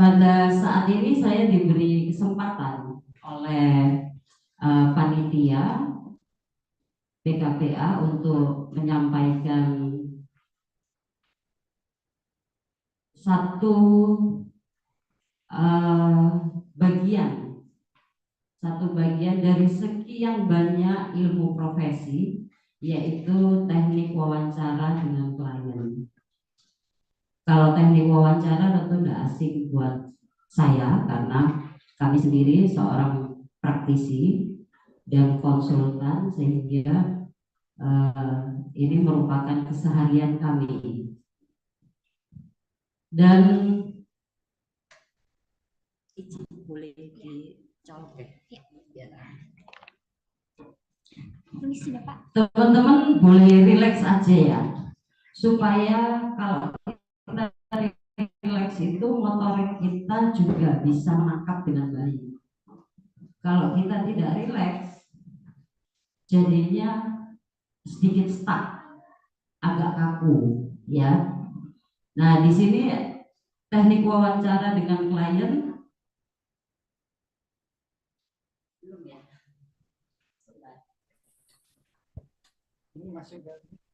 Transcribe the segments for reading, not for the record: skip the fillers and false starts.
Pada saat ini saya diberi kesempatan oleh panitia PKPA untuk menyampaikan satu eh, bagian dari sekian banyak ilmu profesi, yaitu teknik wawancara dengan klien. Kalau teknik wawancara tentu tidak asing buat saya karena kami sendiri seorang praktisi dan konsultan, sehingga ini merupakan keseharian kami. Dan izin boleh dicolok ya. Teman-teman boleh rileks aja ya, supaya kalau kita rileks itu motorik kita juga bisa menangkap dengan baik. Kalau kita tidak rileks, jadinya sedikit stuck, agak kaku ya. Nah, di sini teknik wawancara dengan klien belum ya. Ini masih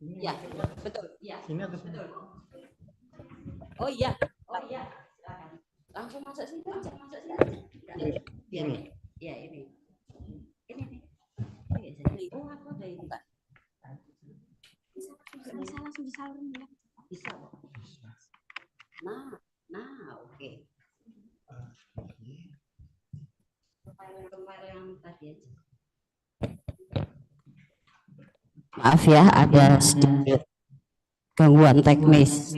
ini ya, betul. Ya, ini atau betul. Oh iya, silakan. Langsung masuk sini aja, masuk sini aja. Ini. Ya, ini. Oh, aku ada ini, Pak. Bisa langsung disalurin ya. Bisa, Pak. Nah, oke. File yang tadi aja. Maaf ya, ada sedikit gangguan teknis.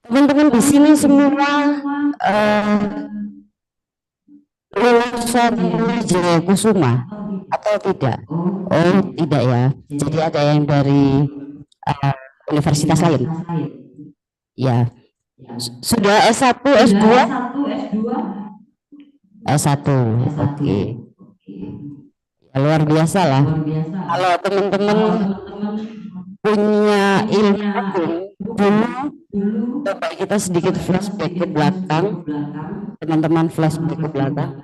Teman-teman di sini semua lulusan Jaya Kusuma atau tidak? Oh, tidak ya. Jadi ada yang dari universitas lain. Ya. Sudah S1, S2? S1. Oke. Ya, luar biasa lah. Kalau teman-teman punya ilmu dulu, coba kita sedikit flashback ke belakang. Teman-teman flashback ke belakang.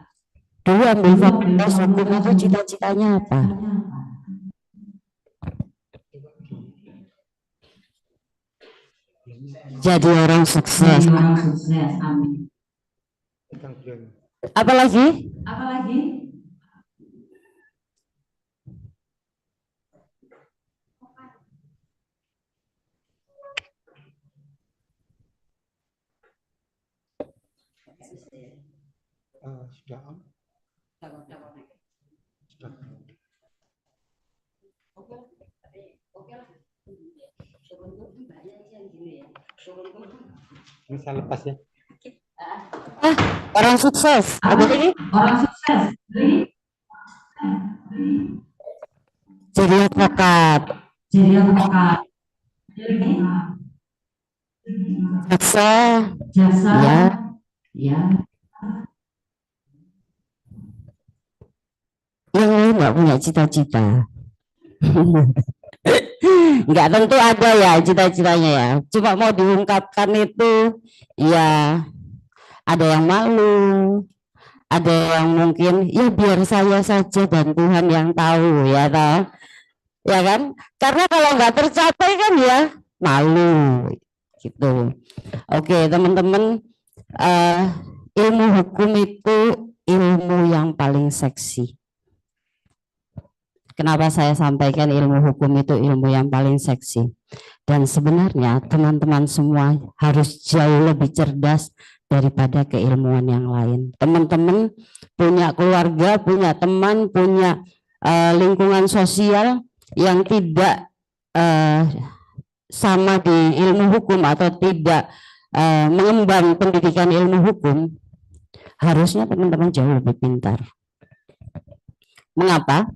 Dulu ambil fakultas hukum itu cita-citanya apa? Jadi orang sukses. Amin. Apalagi? Sudah on? Oke. Ini saya lepas ya. Orang sukses. Apa ini? Orang sukses. Jadi advokat. Jasa. Ya. Yang lain nggak punya cita-cita. Nggak, tentu ada ya cita-citanya ya. Cuma mau diungkapkan itu ya, ada yang malu, ada yang mungkin ya biar saya saja dan Tuhan yang tahu ya toh. Ya kan? Karena kalau nggak tercapai kan ya malu gitu. Oke, teman-teman, ilmu hukum itu ilmu yang paling seksi. Kenapa saya sampaikan ilmu hukum itu ilmu yang paling seksi? Dan sebenarnya teman-teman semua harus jauh lebih cerdas daripada keilmuan yang lain. Teman-teman punya keluarga, punya teman, punya lingkungan sosial yang tidak sama di ilmu hukum atau tidak mengemban pendidikan ilmu hukum, harusnya teman-teman jauh lebih pintar. Mengapa?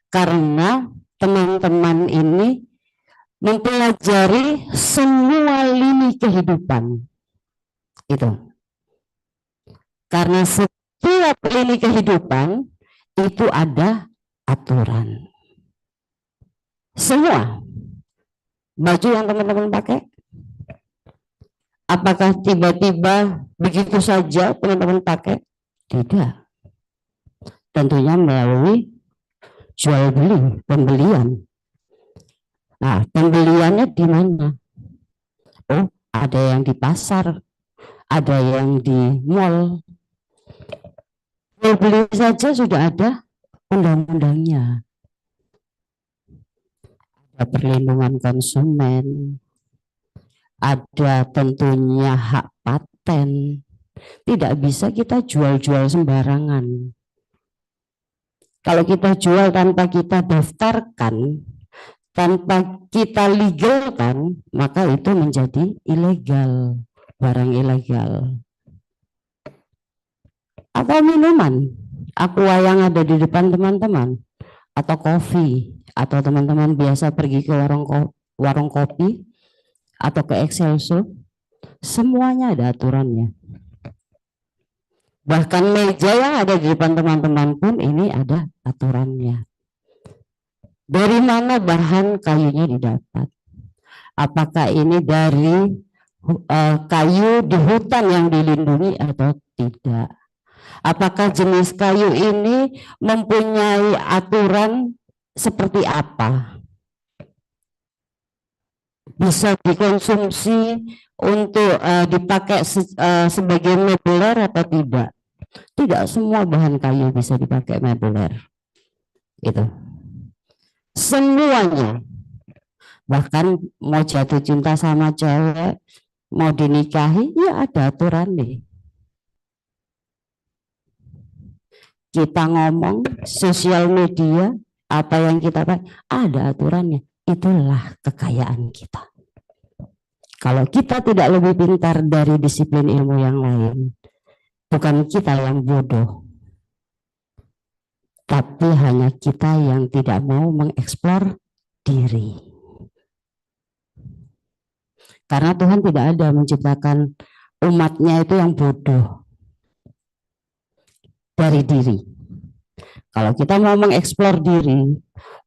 Karena teman-teman ini mempelajari semua lini kehidupan. Itu. Karena setiap lini kehidupan itu ada aturan. Semua. Baju yang teman-teman pakai, Apakah tiba-tiba begitu saja teman-teman pakai? Tidak. Tentunya melalui jual beli, pembelian. Nah, pembeliannya di mana? Oh, ada yang di pasar, ada yang di mall. Jual beli saja sudah ada undang-undangnya. Ada perlindungan konsumen, ada tentunya hak paten. Tidak bisa kita jual-jual sembarangan. Kalau kita jual tanpa kita daftarkan, tanpa kita legalkan, maka itu menjadi ilegal, barang ilegal. Atau minuman, aqua yang ada di depan teman-teman, atau kopi, atau teman-teman biasa pergi ke warung kopi, atau ke Excelso, semuanya ada aturannya. Bahkan meja yang ada di depan teman-teman pun ini ada aturannya. Dari mana bahan kayunya didapat? Apakah ini dari kayu di hutan yang dilindungi atau tidak? Apakah jenis kayu ini mempunyai aturan seperti apa? Bisa dikonsumsi untuk dipakai sebagai mebeler atau tidak? Tidak semua bahan kayu bisa dipakai mebeler. Itu. Semuanya. Bahkan mau jatuh cinta sama cewek, mau dinikahi, ya ada aturan nih. Kita ngomong sosial media, apa yang kita pakai, ada aturannya. Itulah kekayaan kita. Kalau kita tidak lebih pintar dari disiplin ilmu yang lain, bukan kita yang bodoh, tapi hanya kita yang tidak mau mengeksplor diri. Karena Tuhan tidak ada menciptakan umatnya itu yang bodoh dari diri. Kalau kita mau mengeksplor diri,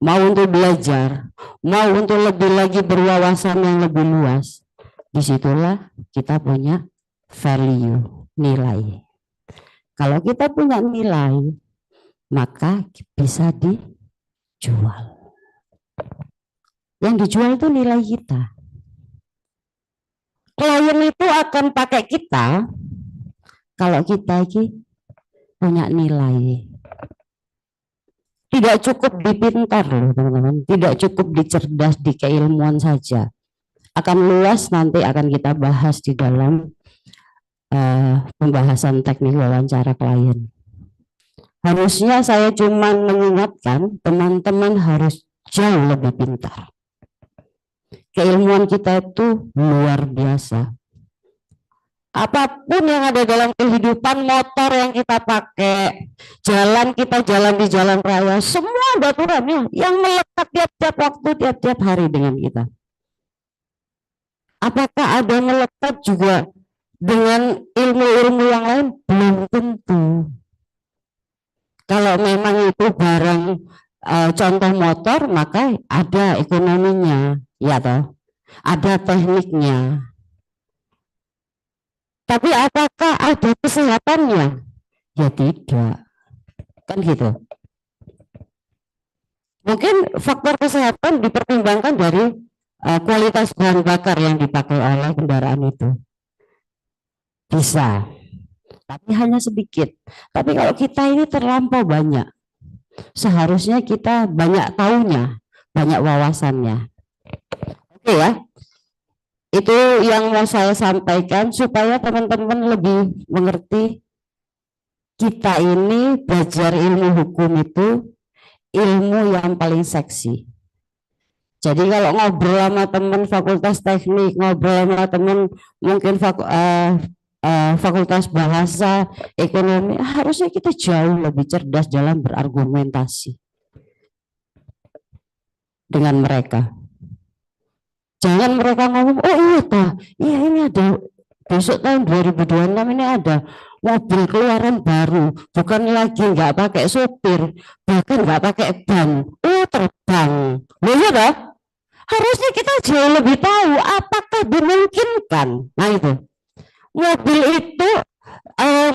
mau untuk belajar, mau untuk lebih lagi berwawasan yang lebih luas, disitulah kita punya value, nilai. Kalau kita punya nilai, maka bisa dijual. Yang dijual itu nilai kita. Klien itu akan pakai kita kalau kita punya nilai. Tidak cukup dipintar loh teman-teman, tidak cukup dicerdas, di keilmuan saja. Akan luas nanti akan kita bahas di dalam pembahasan teknik wawancara klien. Harusnya saya cuma mengingatkan teman-teman harus jauh lebih pintar. Keilmuan kita itu luar biasa. Apapun yang ada dalam kehidupan, motor yang kita pakai, kita jalan di jalan raya, semua ada aturannya yang melekat tiap-tiap waktu, tiap-tiap hari dengan kita. Apakah ada melekat juga dengan ilmu-ilmu yang lain? Belum tentu. Kalau memang itu barang contoh motor, maka ada ekonominya, ya toh, ada tekniknya. Tapi apakah ada kesehatannya? Ya tidak, kan gitu. Mungkin faktor kesehatan dipertimbangkan dari kualitas bahan bakar yang dipakai oleh kendaraan itu. Bisa, tapi hanya sedikit. Tapi kalau kita ini terlampau banyak, seharusnya kita banyak taunya, banyak wawasannya. Oke ya. Itu yang mau saya sampaikan supaya teman-teman lebih mengerti kita ini belajar ilmu hukum itu ilmu yang paling seksi. Jadi kalau ngobrol sama teman fakultas teknik, ngobrol sama teman mungkin fakultas bahasa, ekonomi, harusnya kita jauh lebih cerdas dalam berargumentasi dengan mereka. Jangan mereka ngomong, oh iya toh, iya ini ada besok tahun 2026 ini ada mobil keluaran baru, bukan lagi nggak pakai sopir, bahkan nggak pakai ban, terbang. Loh ya toh? Harusnya kita jauh lebih tahu apakah dimungkinkan. Nah itu, Mobil itu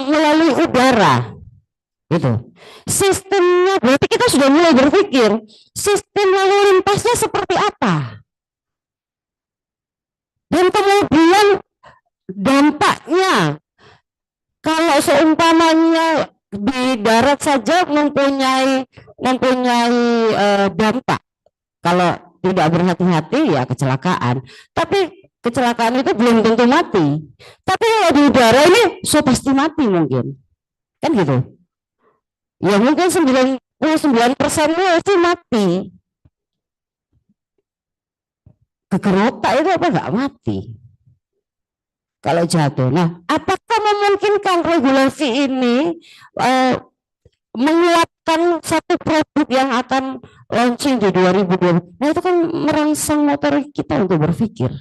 melalui udara, itu sistemnya. Berarti kita sudah mulai berpikir sistem lalu lintasnya seperti apa, dan kemudian dampaknya kalau seumpamanya di darat saja mempunyai dampak. Kalau tidak berhati-hati ya kecelakaan. Tapi kecelakaan itu belum tentu mati. Tapi kalau di udara ini so pasti mati mungkin. Kan gitu. Ya mungkin 99% pasti mati. Kegerotak itu apa nggak mati kalau jatuh. Nah, apakah memungkinkan regulasi ini menguatkan satu produk yang akan launching di 2020? Nah, itu kan merangsang motor kita untuk berpikir.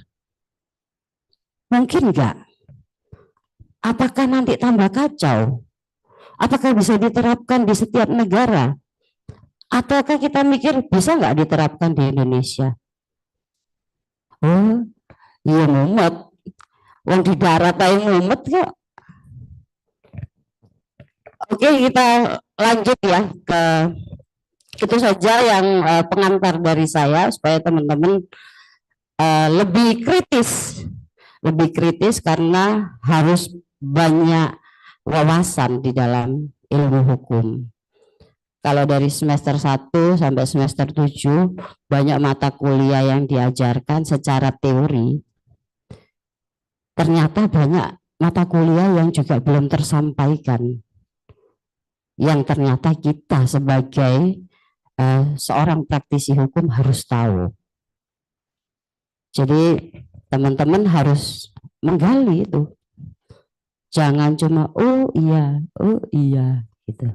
Mungkin nggak? Apakah nanti tambah kacau? Apakah bisa diterapkan di setiap negara? Ataukah kita mikir bisa nggak diterapkan di Indonesia? Oh, iya mumet. Wong di darat aja mumet kok. Oke, kita lanjut ya ke itu saja yang pengantar dari saya supaya teman-teman lebih kritis karena harus banyak wawasan di dalam ilmu hukum. Kalau dari semester 1 sampai semester 7 banyak mata kuliah yang diajarkan secara teori. Ternyata banyak mata kuliah yang juga belum tersampaikan, yang ternyata kita sebagai seorang praktisi hukum harus tahu. Jadi teman-teman harus menggali itu. Jangan cuma oh iya gitu.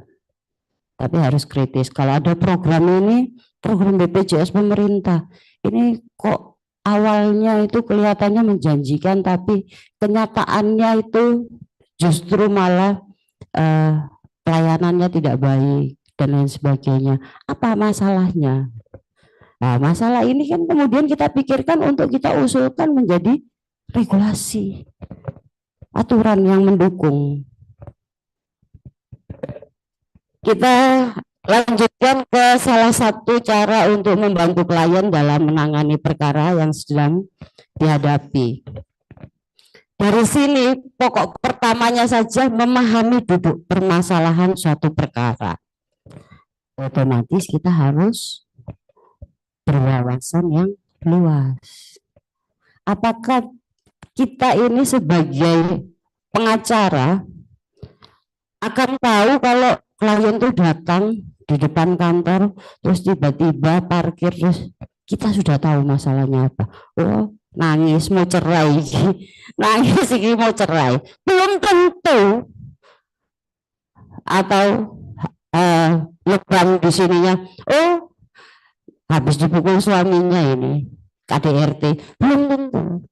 Tapi harus kritis. Kalau ada program ini, program BPJS pemerintah, ini kok awalnya itu kelihatannya menjanjikan, tapi kenyataannya itu justru malah pelayanannya tidak baik dan lain sebagainya. Apa masalahnya? Nah, masalah ini kan kemudian kita pikirkan untuk kita usulkan menjadi regulasi, aturan yang mendukung. Kita lanjutkan ke salah satu cara untuk membantu klien dalam menangani perkara yang sedang dihadapi. Dari sini pokok pertamanya saja memahami duduk permasalahan suatu perkara. Otomatis kita harus berwawasan yang luas. Apakah kita ini sebagai pengacara akan tahu kalau klien tuh datang di depan kantor terus tiba-tiba parkir, terus kita sudah tahu masalahnya apa? Oh, nangis mau cerai, nangis ini mau cerai, belum tentu. Atau lebam di sininya, oh habis dipukul suaminya ini KDRT, belum tentu.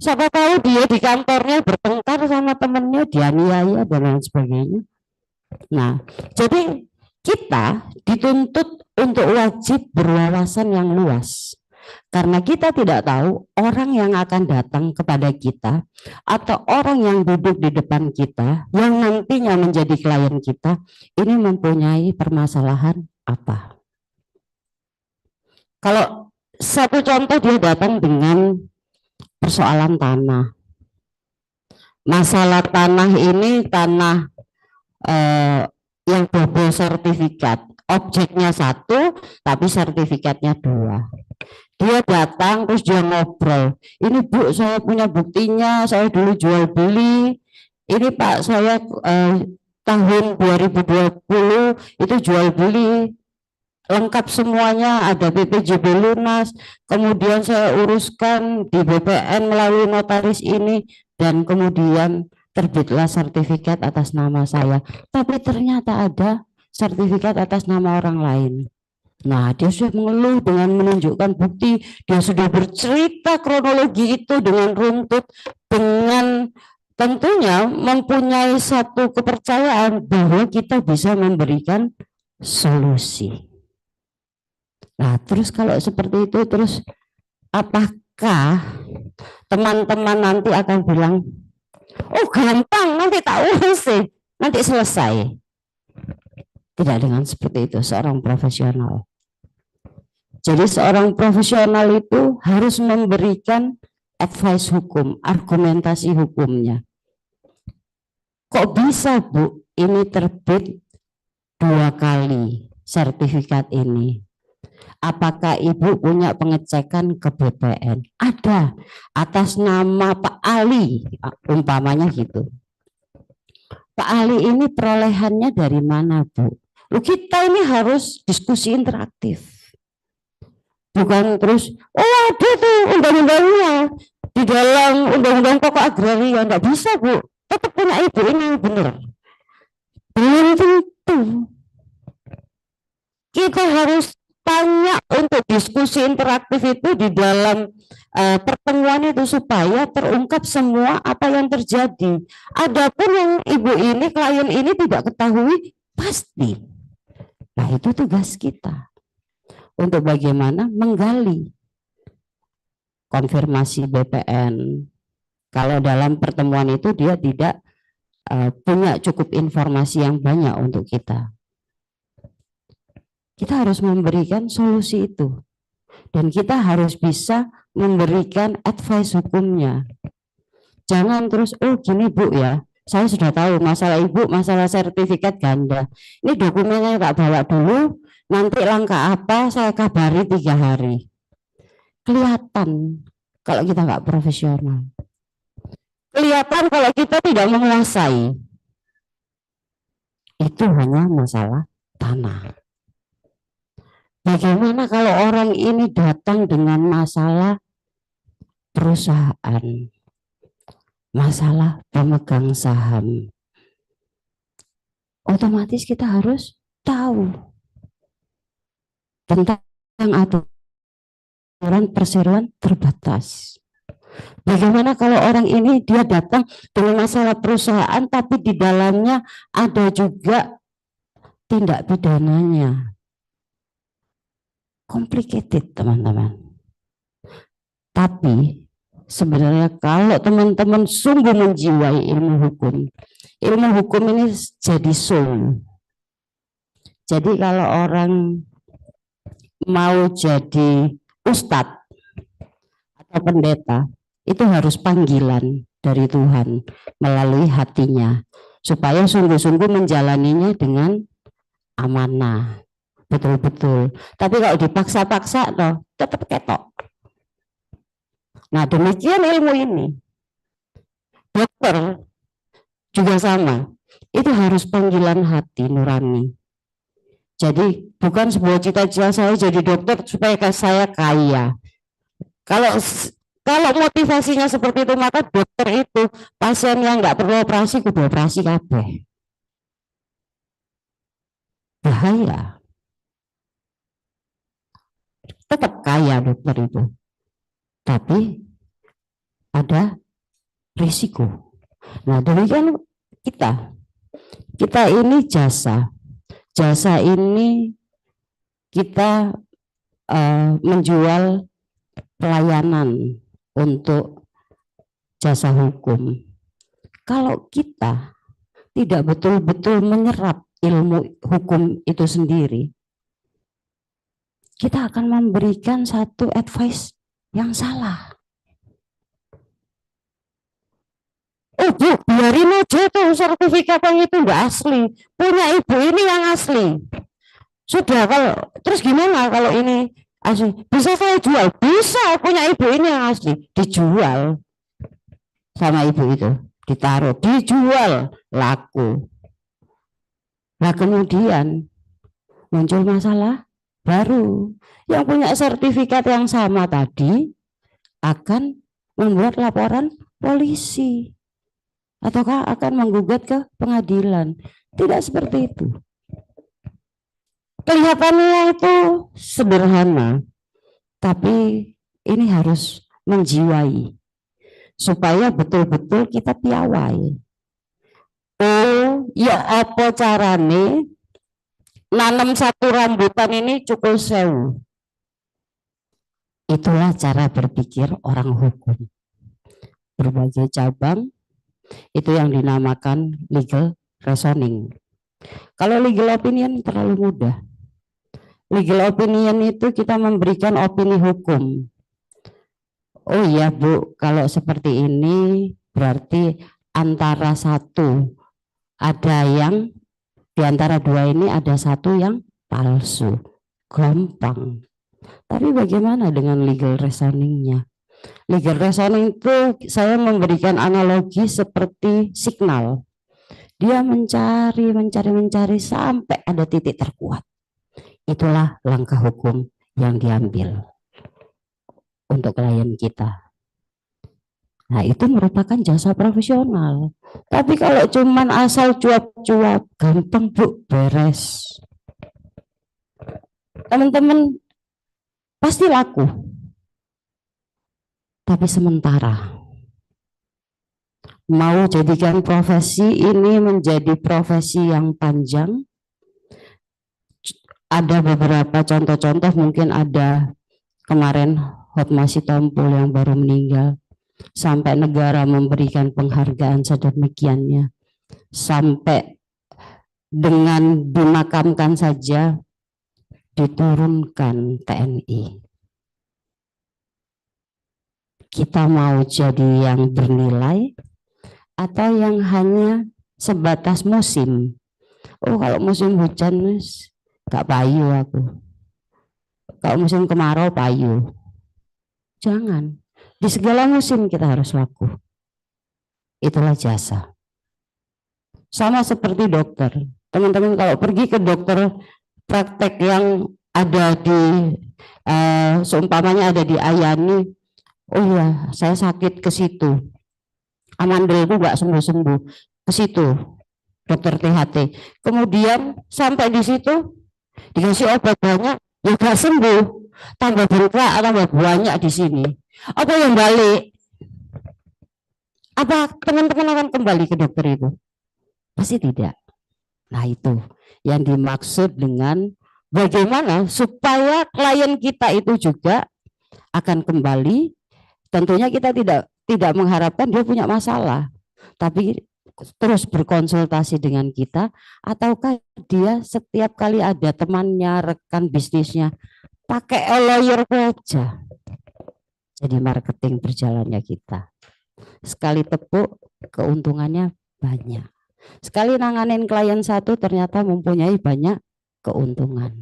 Siapa tahu dia di kantornya bertengkar sama temennya, dianiaya dan lain sebagainya. Nah, jadi kita dituntut untuk wajib berwawasan yang luas. Karena kita tidak tahu orang yang akan datang kepada kita atau orang yang duduk di depan kita yang nantinya menjadi klien kita ini mempunyai permasalahan apa. Kalau satu contoh, dia datang dengan persoalan tanah. Masalah tanah ini tanah yang double sertifikat, objeknya satu tapi sertifikatnya dua. Dia datang terus dia ngobrol, ini Bu saya punya buktinya, saya dulu jual beli, ini Pak saya tahun 2020 itu jual beli lengkap semuanya, ada BPJB lunas, kemudian saya uruskan di BPN melalui notaris ini, dan kemudian terbitlah sertifikat atas nama saya, tapi ternyata ada sertifikat atas nama orang lain. Nah, dia sudah mengeluh dengan menunjukkan bukti, dia sudah bercerita kronologi itu dengan runtut, dengan tentunya mempunyai satu kepercayaan bahwa kita bisa memberikan solusi. Nah, terus kalau seperti itu, terus apakah teman-teman nanti akan bilang, Oh gampang, nanti tak urus sih, nanti selesai. Tidak dengan seperti itu seorang profesional. Jadi seorang profesional itu harus memberikan advice hukum, argumentasi hukumnya. Kok bisa Bu, ini terbit 2 kali sertifikat ini? Apakah Ibu punya pengecekan ke BPN? Ada, atas nama Pak Ali, umpamanya gitu. Pak Ali ini perolehannya dari mana Bu? Kita ini harus diskusi interaktif. Bukan terus, oh ada tuh undang-undangnya di dalam undang-undang pokok agraria, nggak bisa Bu, tetap punya Ibu ini yang benar. Belum tentu. Kita harus tanya untuk diskusi interaktif itu di dalam pertemuan itu supaya terungkap semua apa yang terjadi. Adapun yang Ibu ini, klien ini tidak ketahui, pasti. Nah itu tugas kita. Untuk bagaimana menggali konfirmasi BPN. Kalau dalam pertemuan itu dia tidak punya cukup informasi yang banyak untuk kita. Kita harus memberikan solusi itu. Dan kita harus bisa memberikan advice hukumnya. Jangan terus, oh gini Bu ya, saya sudah tahu masalah Ibu, masalah sertifikat ganda. Ini dokumennya tak bawa dulu, nanti langkah apa saya kabari 3 hari. Kelihatan kalau kita nggak profesional. Kelihatan kalau kita tidak menguasai. Itu hanya masalah tanah. Bagaimana kalau orang ini datang dengan masalah perusahaan, masalah pemegang saham? Otomatis kita harus tahu tentang aturan perseroan terbatas. Bagaimana kalau orang ini dia datang dengan masalah perusahaan tapi di dalamnya ada juga tindak pidananya. Complicated teman-teman. Tapi sebenarnya kalau teman-teman sungguh menjiwai ilmu hukum ini jadi soul. Jadi kalau orang mau jadi ustadz atau pendeta, itu harus panggilan dari Tuhan melalui hatinya supaya sungguh-sungguh menjalaninya dengan amanah, betul-betul. Tapi kalau dipaksa-paksa toh tetap ketok. Nah demikian ilmu ini. Dokter juga sama, itu harus panggilan hati nurani. Jadi bukan sebuah cita-cita saya jadi dokter supaya saya kaya. Kalau motivasinya seperti itu, maka dokter itu pasien yang nggak perlu operasi kudu operasi kabeh. Bahaya. Tetap kaya dokter itu, tapi ada risiko. Nah demikian kita ini jasa ini kita menjual pelayanan untuk jasa hukum. Kalau kita tidak betul-betul menyerap ilmu hukum itu sendiri, kita akan memberikan satu advice yang salah. Oh Bu, biarin aja tuh sertifikat yang itu nggak asli. Punya Ibu ini yang asli. Sudah, kalau terus gimana kalau ini asli? Bisa saya jual? Bisa, punya Ibu ini yang asli. Dijual sama Ibu itu. Ditaruh, dijual, laku. Nah kemudian muncul masalah baru. Yang punya sertifikat yang sama tadi akan membuat laporan polisi. Ataukah akan menggugat ke pengadilan. Tidak seperti itu. Kelihatannya itu sederhana, tapi ini harus menjiwai supaya betul-betul kita piawai. Oh, ya apa carane nanam satu rambutan ini cukup sewu. Itulah cara berpikir orang hukum. Berbagai cabang, Itu yang dinamakan legal reasoning. Kalau legal opinion terlalu mudah. Legal opinion itu kita memberikan opini hukum. Oh iya Bu, kalau seperti ini berarti antara satu ada yang di antara dua ini ada satu yang palsu. Gampang. Tapi bagaimana dengan legal reasoningnya? Legal reasoning itu saya memberikan analogi seperti signal. Dia mencari sampai ada titik terkuat. Itulah langkah hukum yang diambil untuk klien kita. Nah, itu merupakan jasa profesional. Tapi kalau cuman asal cuap-cuap, gampang Bu, beres. Teman-teman pasti laku. Tapi sementara. Mau jadikan profesi ini menjadi profesi yang panjang. Ada beberapa contoh-contoh, mungkin ada kemarin Hotma Sitompul yang baru meninggal. Sampai negara memberikan penghargaan sedemikiannya. Sampai dengan dimakamkan saja diturunkan TNI. Kita mau jadi yang bernilai atau yang hanya sebatas musim? Oh, kalau musim hujan gak payu aku. Kalau musim kemarau payu. Jangan. Di segala musim kita harus laku. Itulah jasa. Sama seperti dokter. Teman-teman kalau pergi ke dokter praktek yang ada di seumpamanya ada di Ayani, oh ya saya sakit ke situ, amandel itu nggak sembuh-sembuh, ke situ dokter THT, kemudian sampai di situ dikasih obat banyak, ya nggak sembuh, tambah bengkak, tambah banyak di sini. Apa yang balik? Apa teman-teman akan kembali ke dokter itu? Pasti tidak. Nah, itu yang dimaksud dengan bagaimana supaya klien kita itu juga akan kembali. Tentunya kita tidak mengharapkan dia punya masalah, tapi terus berkonsultasi dengan kita, ataukah dia setiap kali ada temannya, rekan bisnisnya pakai lawyer aja. Jadi marketing berjalannya kita. Sekali tepuk keuntungannya banyak. Sekali nanganin klien satu ternyata mempunyai banyak keuntungan.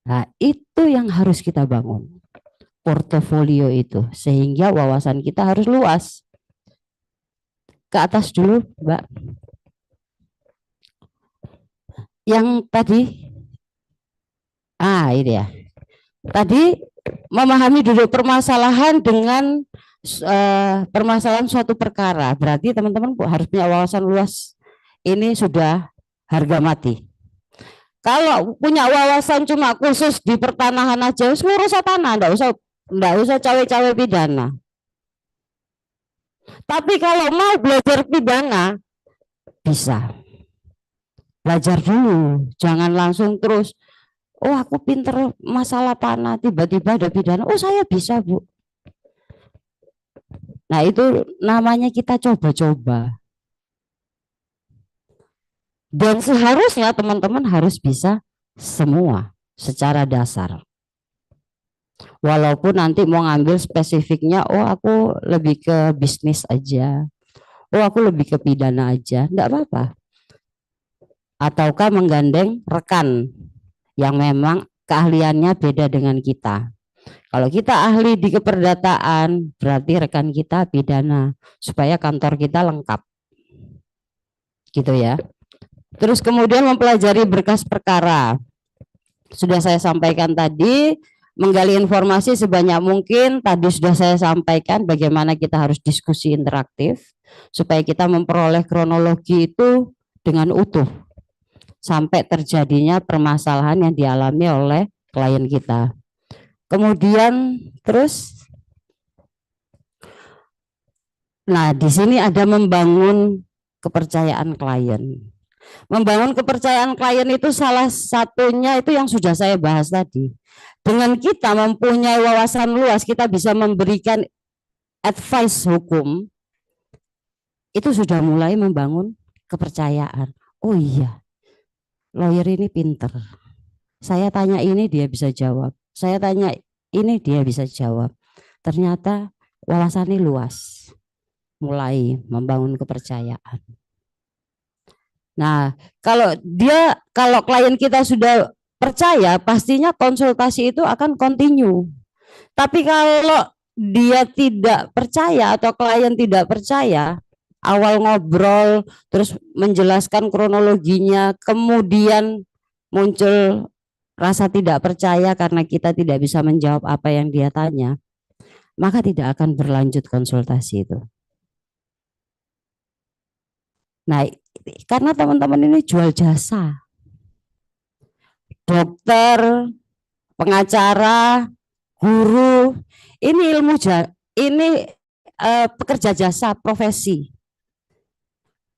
Nah, itu yang harus kita bangun. Portofolio itu. Sehingga wawasan kita harus luas. Ke atas dulu, Mbak. Yang tadi. Ini ya. Tadi memahami duduk permasalahan dengan permasalahan suatu perkara. Berarti teman-teman harus punya wawasan luas. Ini sudah harga mati. Kalau punya wawasan cuma khusus di pertanahan aja, ngurus tanah, enggak usah cawe-cawe pidana. Tapi kalau mau belajar pidana, bisa. Belajar dulu, jangan langsung terus, oh aku pinter masalah tanah, tiba-tiba ada pidana, oh saya bisa Bu. Nah itu namanya kita coba-coba. Dan seharusnya teman-teman harus bisa semua secara dasar. Walaupun nanti mau ngambil spesifiknya, oh aku lebih ke bisnis aja, oh aku lebih ke pidana aja, enggak apa-apa. Ataukah menggandeng rekan yang memang keahliannya beda dengan kita. Kalau kita ahli di keperdataan, berarti rekan kita pidana, supaya kantor kita lengkap. Gitu ya. Terus kemudian mempelajari berkas perkara. Sudah saya sampaikan tadi, menggali informasi sebanyak mungkin. Tadi sudah saya sampaikan bagaimana kita harus diskusi interaktif, supaya kita memperoleh kronologi itu dengan utuh, sampai terjadinya permasalahan yang dialami oleh klien kita. Kemudian terus, nah di sini ada membangun kepercayaan klien. Membangun kepercayaan klien itu salah satunya itu yang sudah saya bahas tadi. Dengan kita mempunyai wawasan luas, kita bisa memberikan advice hukum itu sudah mulai membangun kepercayaan. Oh iya, lawyer ini pinter. Saya tanya ini dia bisa jawab. Saya tanya ini dia bisa jawab. Ternyata wawasannya luas. Mulai membangun kepercayaan. Nah, kalau klien kita sudah percaya, pastinya konsultasi itu akan continue. Tapi kalau dia tidak percaya atau klien tidak percaya, awal ngobrol terus menjelaskan kronologinya, kemudian muncul rasa tidak percaya karena kita tidak bisa menjawab apa yang dia tanya, maka tidak akan berlanjut konsultasi itu. Nah, karena teman-teman ini jual jasa, dokter, pengacara, guru, ini ini pekerja jasa profesi.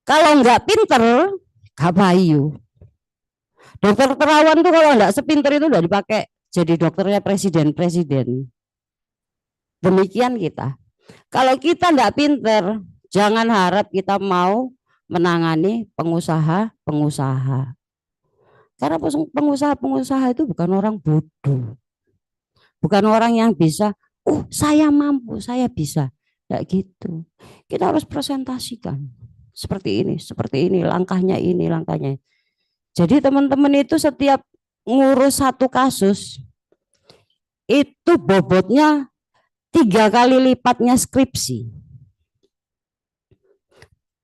Kalau nggak pinter, gak payu. Dokter Terawan tuh kalau nggak sepinter itu udah dipakai jadi dokternya presiden-presiden. Demikian kita. Kalau kita nggak pinter, jangan harap kita mau menangani pengusaha-pengusaha. Karena pengusaha-pengusaha itu bukan orang bodoh. Bukan orang yang bisa, saya mampu, saya bisa. Nggak gitu. Kita harus presentasikan. Seperti ini, langkahnya ini, langkahnya. Jadi teman-teman itu setiap ngurus satu kasus, itu bobotnya 3 kali lipatnya skripsi.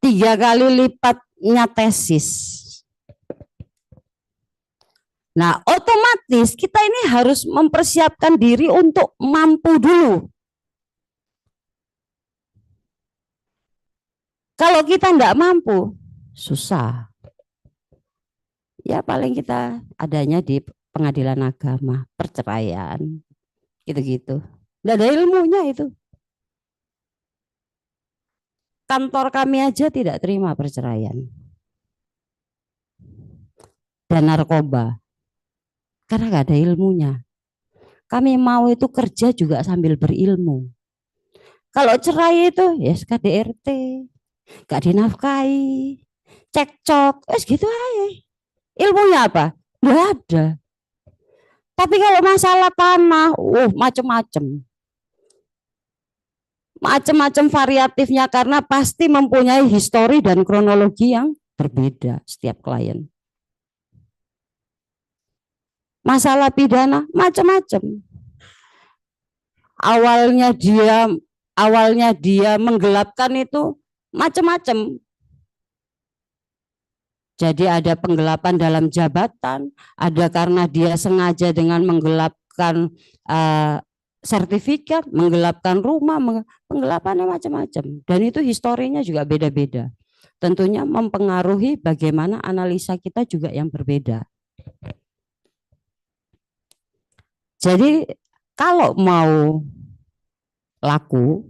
3 kali lipatnya tesis. Nah, otomatis kita ini harus mempersiapkan diri untuk mampu dulu. Kalau kita enggak mampu, susah. Ya paling kita adanya di pengadilan agama, perceraian, gitu-gitu. Enggak ada ilmunya itu. Kantor kami aja tidak terima perceraian. Dan narkoba. Karena nggak ada ilmunya. Kami mau itu kerja juga sambil berilmu. Kalau cerai itu ya KDRT, nggak dinafkahi, cekcok, gitu aja. Ilmunya apa? Nggak ada. Tapi kalau masalah tanah, macam-macam. Macam-macam variatifnya karena pasti mempunyai histori dan kronologi yang berbeda setiap klien. Masalah pidana macam-macam. Awalnya dia menggelapkan itu macam-macam. Jadi ada penggelapan dalam jabatan, ada karena dia sengaja dengan menggelapkan sertifikat, menggelapkan rumah, penggelapannya macam-macam. Dan itu historinya juga beda-beda. Tentunya mempengaruhi bagaimana analisa kita juga yang berbeda. Jadi kalau mau laku,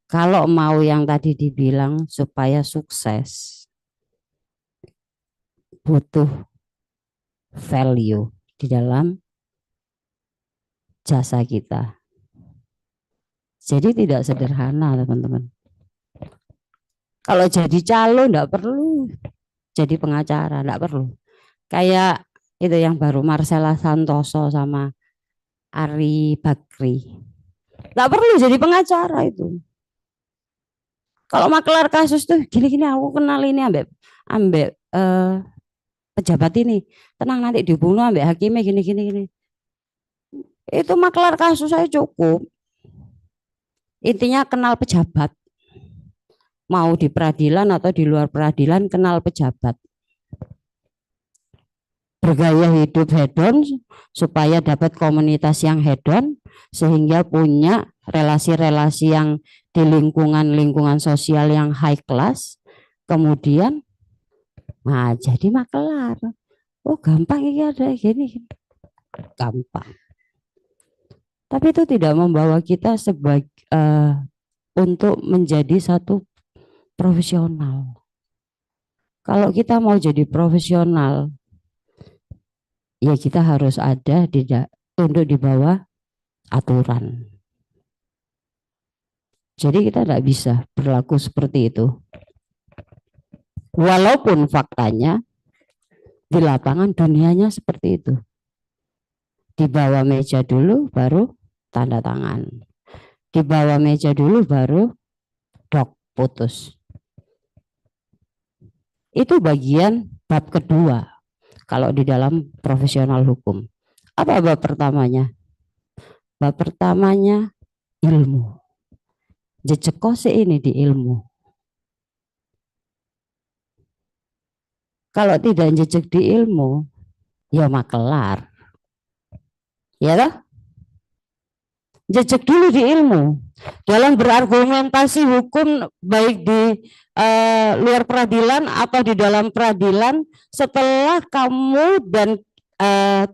kalau mau yang tadi dibilang supaya sukses, butuh value di dalam jasa kita. Jadi tidak sederhana teman-teman. Kalau jadi calo enggak perlu jadi pengacara, enggak perlu. Kayak itu yang baru Marcella Santoso sama Ari Bakri. Enggak perlu jadi pengacara itu. Kalau makelar kasus tuh gini-gini aku kenal ini ambek pejabat ini. Tenang nanti dibunuh ambek hakimnya gini-gini. Itu makelar kasus saya cukup. Intinya kenal pejabat. Mau di peradilan atau di luar peradilan kenal pejabat. Bergaya hidup hedon supaya dapat komunitas yang hedon sehingga punya relasi-relasi yang di lingkungan sosial yang high class, kemudian jadi makelar. Gampang ini ada gini, gampang. Tapi itu tidak membawa kita untuk menjadi satu profesional. Kalau kita mau jadi profesional, ya kita harus ada untuk di bawah aturan. Jadi kita tidak bisa berlaku seperti itu. Walaupun faktanya di lapangan dunianya seperti itu. Di bawah meja dulu baru tanda tangan. Di bawah meja dulu baru dok putus. Itu bagian bab kedua kalau di dalam profesional hukum. Apa bab pertamanya? Bab pertamanya ilmu. Jejekose ini di ilmu. Kalau tidak jejak di ilmu, ya makelar. Ya toh? Jejak dulu di ilmu. Dalam berargumentasi hukum baik di luar peradilan atau di dalam peradilan, setelah kamu dan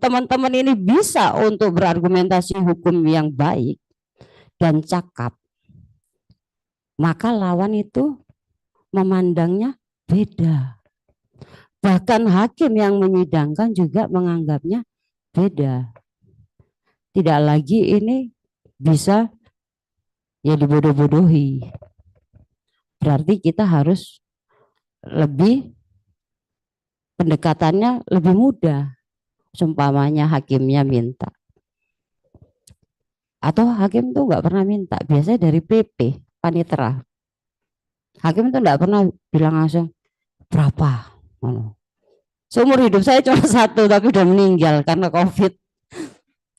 teman-teman ini bisa untuk berargumentasi hukum yang baik dan cakap, maka lawan itu memandangnya beda. Bahkan hakim yang menyidangkan juga menganggapnya beda. Tidak lagi ini bisa ya dibodoh-bodohi. Berarti kita harus lebih pendekatannya lebih mudah. Seumpamanya hakimnya minta. Atau hakim tuh nggak pernah minta. Biasanya dari PP, panitera. Hakim tuh nggak pernah bilang langsung berapa. Seumur hidup saya cuma satu tapi udah meninggal karena COVID.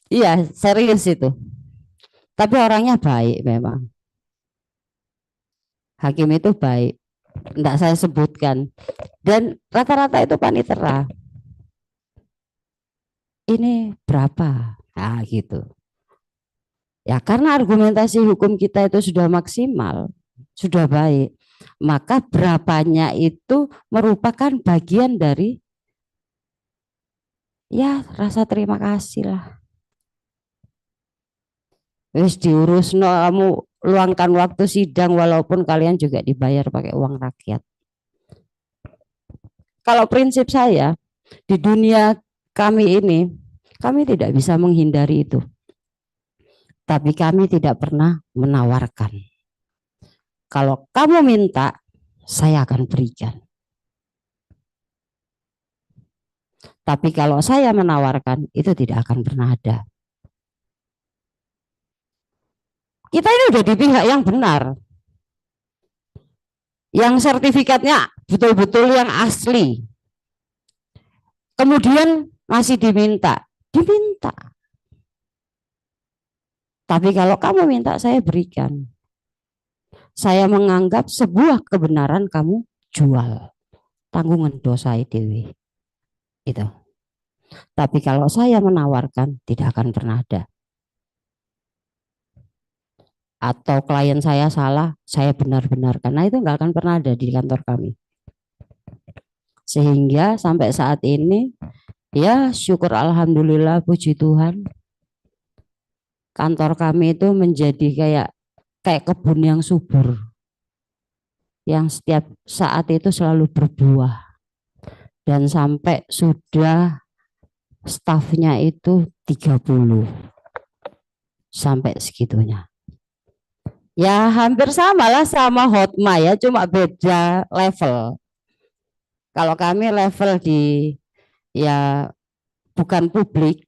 Iya, serius itu. Tapi orangnya baik memang. Hakim itu baik. Enggak saya sebutkan. Dan rata-rata itu panitera. Ini berapa? Nah, gitu. Ya, karena argumentasi hukum kita itu sudah maksimal, sudah baik. Maka berapanya itu merupakan bagian dari ya rasa terima kasih lah. Wis diurus no, kamu luangkan waktu sidang walaupun kalian juga dibayar pakai uang rakyat. Kalau prinsip saya di dunia kami ini, kami tidak bisa menghindari itu. Tapi kami tidak pernah menawarkan. Kalau kamu minta, saya akan berikan. Tapi kalau saya menawarkan, itu tidak akan pernah ada. Kita ini udah di pihak yang benar. Yang sertifikatnya betul-betul yang asli. Kemudian masih diminta. Tapi kalau kamu minta, saya berikan. Saya menganggap sebuah kebenaran kamu jual. Tanggungan dosa dewi. Itu. Tapi kalau saya menawarkan, tidak akan pernah ada. Atau klien saya salah, saya benar-benarkan. Nah itu nggak akan pernah ada di kantor kami. Sehingga sampai saat ini, ya syukur alhamdulillah puji Tuhan, kantor kami itu menjadi kayak kebun yang subur, yang setiap saat itu selalu berbuah. Dan sampai sudah stafnya itu 30 sampai segitunya. Ya hampir sama lah sama Hotma ya, cuma beda level. Kalau kami level di ya bukan publik,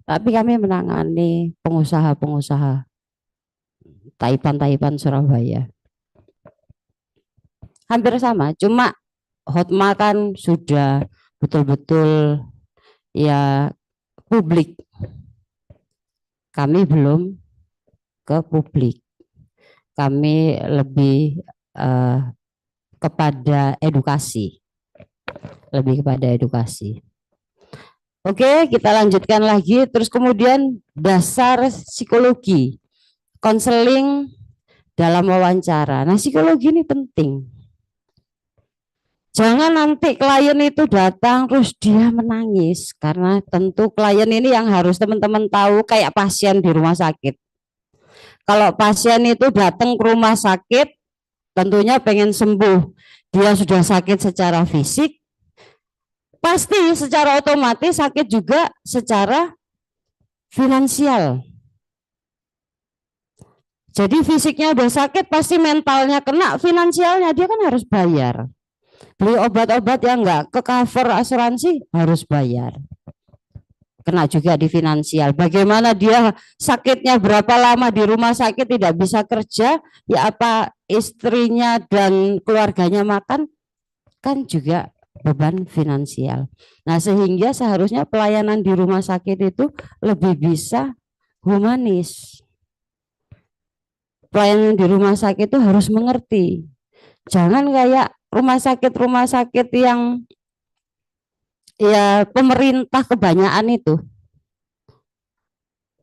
tapi kami menangani pengusaha-pengusaha Taipan Surabaya. Hampir sama, cuma Hotma kan sudah betul-betul ya publik. Kami belum ke publik. Kami lebih kepada edukasi. Lebih kepada edukasi. Oke, kita lanjutkan lagi. Terus kemudian dasar psikologi. Konseling dalam wawancara. Nah, psikologi ini penting. Jangan nanti klien itu datang terus dia menangis. Karena tentu klien ini yang harus teman-teman tahu kayak pasien di rumah sakit. Kalau pasien itu datang ke rumah sakit, tentunya pengen sembuh. Dia sudah sakit secara fisik, pasti secara otomatis sakit juga secara finansial. Jadi fisiknya udah sakit, pasti mentalnya kena, finansialnya dia kan harus bayar. Beli obat-obat yang nggak ke cover asuransi harus bayar. Kena juga di finansial. Bagaimana dia sakitnya berapa lama di rumah sakit tidak bisa kerja, ya apa istrinya dan keluarganya makan, kan juga beban finansial. Nah, sehingga seharusnya pelayanan di rumah sakit itu lebih bisa humanis. Pelayanan di rumah sakit itu harus mengerti. Jangan kayak rumah sakit yang ya pemerintah kebanyakan itu.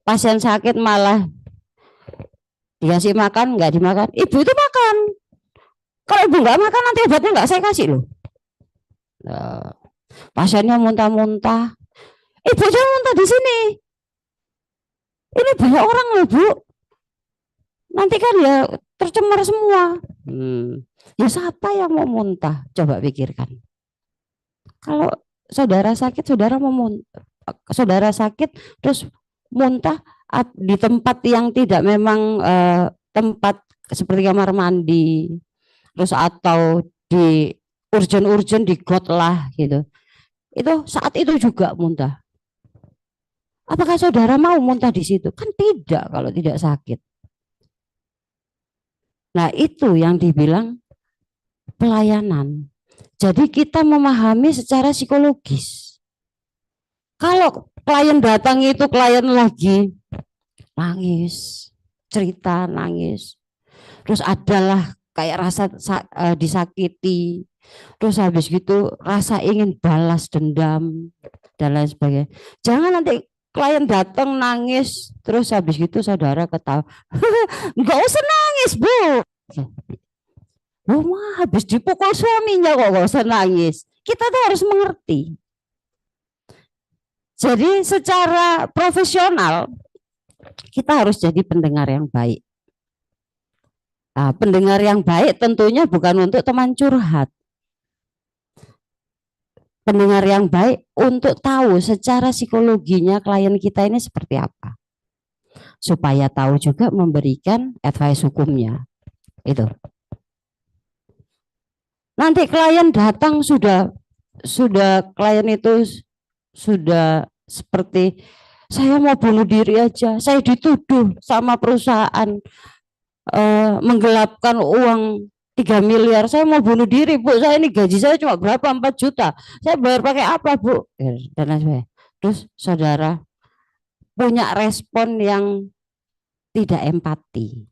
Pasien sakit malah dikasih makan, nggak dimakan. Ibu itu makan. Kalau ibu nggak makan nanti obatnya nggak saya kasih loh. Nah, pasiennya muntah-muntah. Ibu jangan muntah di sini. Ini banyak orang loh bu. Nanti kan ya tercemar semua. Ya siapa yang mau muntah? Coba pikirkan. Kalau saudara sakit, saudara mau muntah, saudara sakit terus muntah di tempat yang tidak memang tempat seperti kamar mandi, terus atau di urgen-urgen di got lah gitu. Itu saat itu juga muntah. Apakah saudara mau muntah di situ? Kan tidak kalau tidak sakit. Nah, itu yang dibilang pelayanan. Jadi kita memahami secara psikologis. Kalau klien datang itu klien lagi nangis, cerita nangis. Terus adalah kayak rasa disakiti. Terus habis gitu rasa ingin balas dendam dan lain sebagainya. Jangan nanti klien datang nangis terus habis gitu saudara ketawa. Enggak usah nangis, Bu. Oh, habis dipukul suaminya kok gak usah nangis. Kita tuh harus mengerti. Jadi secara profesional kita harus jadi pendengar yang baik. Nah, pendengar yang baik tentunya bukan untuk teman curhat. Pendengar yang baik untuk tahu secara psikologinya klien kita ini seperti apa. Supaya tahu juga memberikan advice hukumnya. Itu. Nanti klien datang sudah klien itu sudah seperti saya mau bunuh diri aja, saya dituduh sama perusahaan menggelapkan uang 3 miliar, saya mau bunuh diri Bu, saya ini gaji saya cuma berapa 4 juta, saya bayar pakai apa Bu, dan lain sebagainya. Terus saudara punya respon yang tidak empati,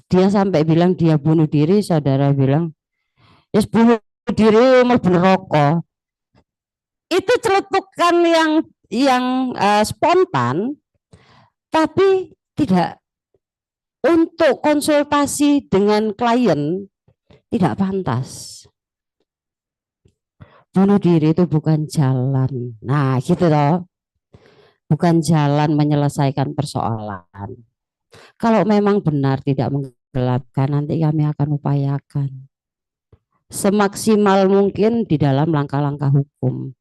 dia sampai bilang dia bunuh diri, saudara bilang yes bunuh diri mau rokok. Itu celetukan yang spontan, tapi tidak untuk konsultasi dengan klien tidak pantas. Bunuh diri itu bukan jalan. Nah, gitu loh. Bukan jalan menyelesaikan persoalan. Kalau memang benar tidak menggelapkan, nanti kami akan upayakan semaksimal mungkin di dalam langkah-langkah hukum.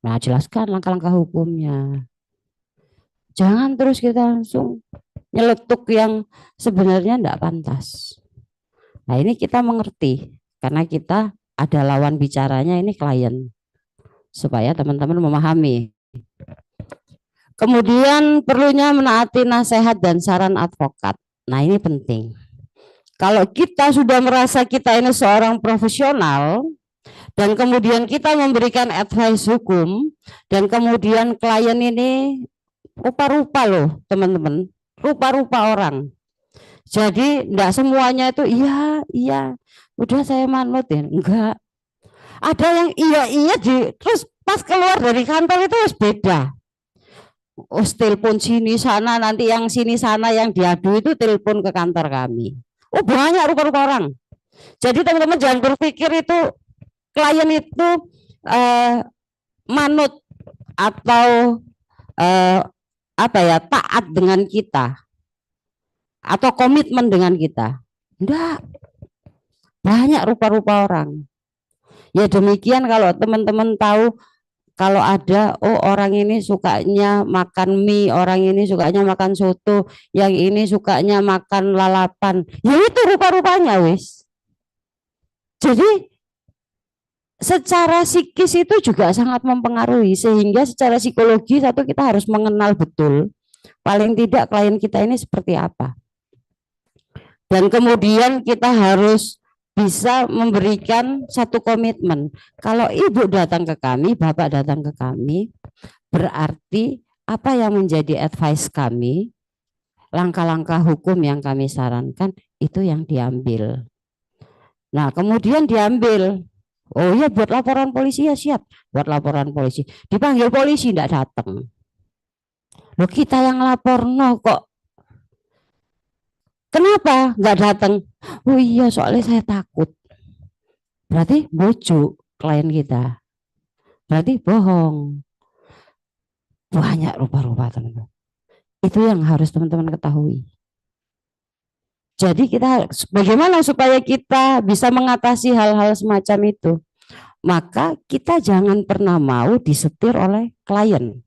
Nah, jelaskan langkah-langkah hukumnya. Jangan terus kita langsung nyeletuk yang sebenarnya tidak pantas. Nah, ini kita mengerti karena kita ada lawan bicaranya ini klien. Supaya teman-teman memahami. Kemudian perlunya menaati nasihat dan saran advokat. Nah, ini penting. Kalau kita sudah merasa kita ini seorang profesional, dan kemudian kita memberikan advice hukum, dan kemudian klien ini rupa-rupa loh teman-teman, rupa-rupa orang. Jadi enggak semuanya itu iya, udah saya manut ya, enggak. Ada yang iya terus pas keluar dari kantor itu harus beda. Telepon sini sana, nanti yang sini sana yang diadu itu telepon ke kantor kami. Oh banyak rupa-rupa orang. Jadi teman-teman jangan berpikir itu klien itu manut atau taat dengan kita atau komitmen dengan kita. Enggak. Banyak rupa-rupa orang. Ya demikian kalau teman-teman tahu Kalau ada, oh orang ini sukanya makan mie, orang ini sukanya makan soto, yang ini sukanya makan lalapan. Ya itu rupa-rupanya wis. Jadi secara psikis itu juga sangat mempengaruhi, sehingga secara psikologi satu kita harus mengenal betul paling tidak klien kita ini seperti apa. Dan kemudian kita harus bisa memberikan satu komitmen. Kalau ibu datang ke kami, bapak datang ke kami, berarti apa yang menjadi advice kami, langkah-langkah hukum yang kami sarankan, itu yang diambil. Nah, kemudian diambil. Oh ya, buat laporan polisi ya siap. Buat laporan polisi. Dipanggil polisi, tidak datang. Loh kita yang lapor, no kok. Kenapa nggak datang? Oh iya, soalnya saya takut. Berarti bujuk klien kita. Berarti bohong. Banyak rupa-rupa teman-teman. Itu yang harus teman-teman ketahui. Jadi kita bagaimana supaya kita bisa mengatasi hal-hal semacam itu? Maka kita jangan pernah mau disetir oleh klien.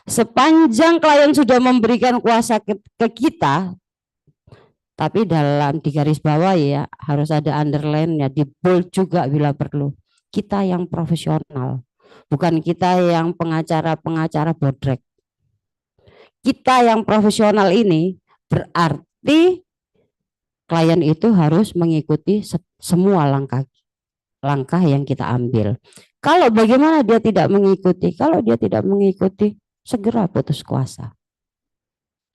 Sepanjang klien sudah memberikan kuasa ke kita, tapi dalam di garis bawah ya harus ada underline-nya, di bold juga bila perlu. Kita yang profesional, bukan kita yang pengacara-pengacara bodrek. Kita yang profesional ini berarti klien itu harus mengikuti semua langkah yang kita ambil. Kalau bagaimana dia tidak mengikuti? Kalau dia tidak mengikuti, segera putus kuasa.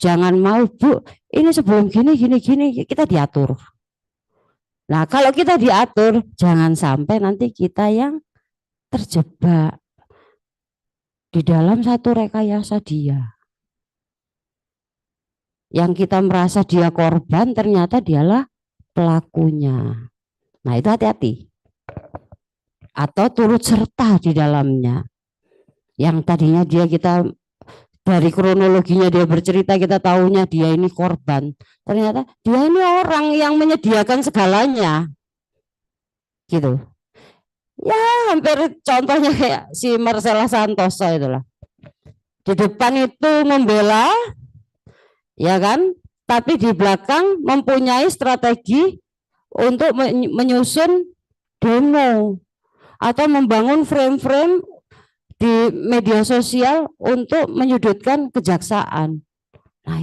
Jangan mau, Bu, ini sebelum gini, kita diatur. Nah, kalau kita diatur, jangan sampai nanti kita yang terjebak di dalam satu rekayasa dia. Yang kita merasa dia korban, ternyata dialah pelakunya. Nah, itu hati-hati. Atau turut serta di dalamnya. Yang tadinya kita dari kronologinya dia bercerita, kita tahunya dia ini korban. Ternyata dia ini orang yang menyediakan segalanya. Gitu. Ya hampir contohnya kayak si Marcella Santoso itulah. Di depan itu membela, ya kan? Tapi di belakang mempunyai strategi untuk menyusun demo atau membangun frame-frame di media sosial untuk menyudutkan kejaksaan. Nah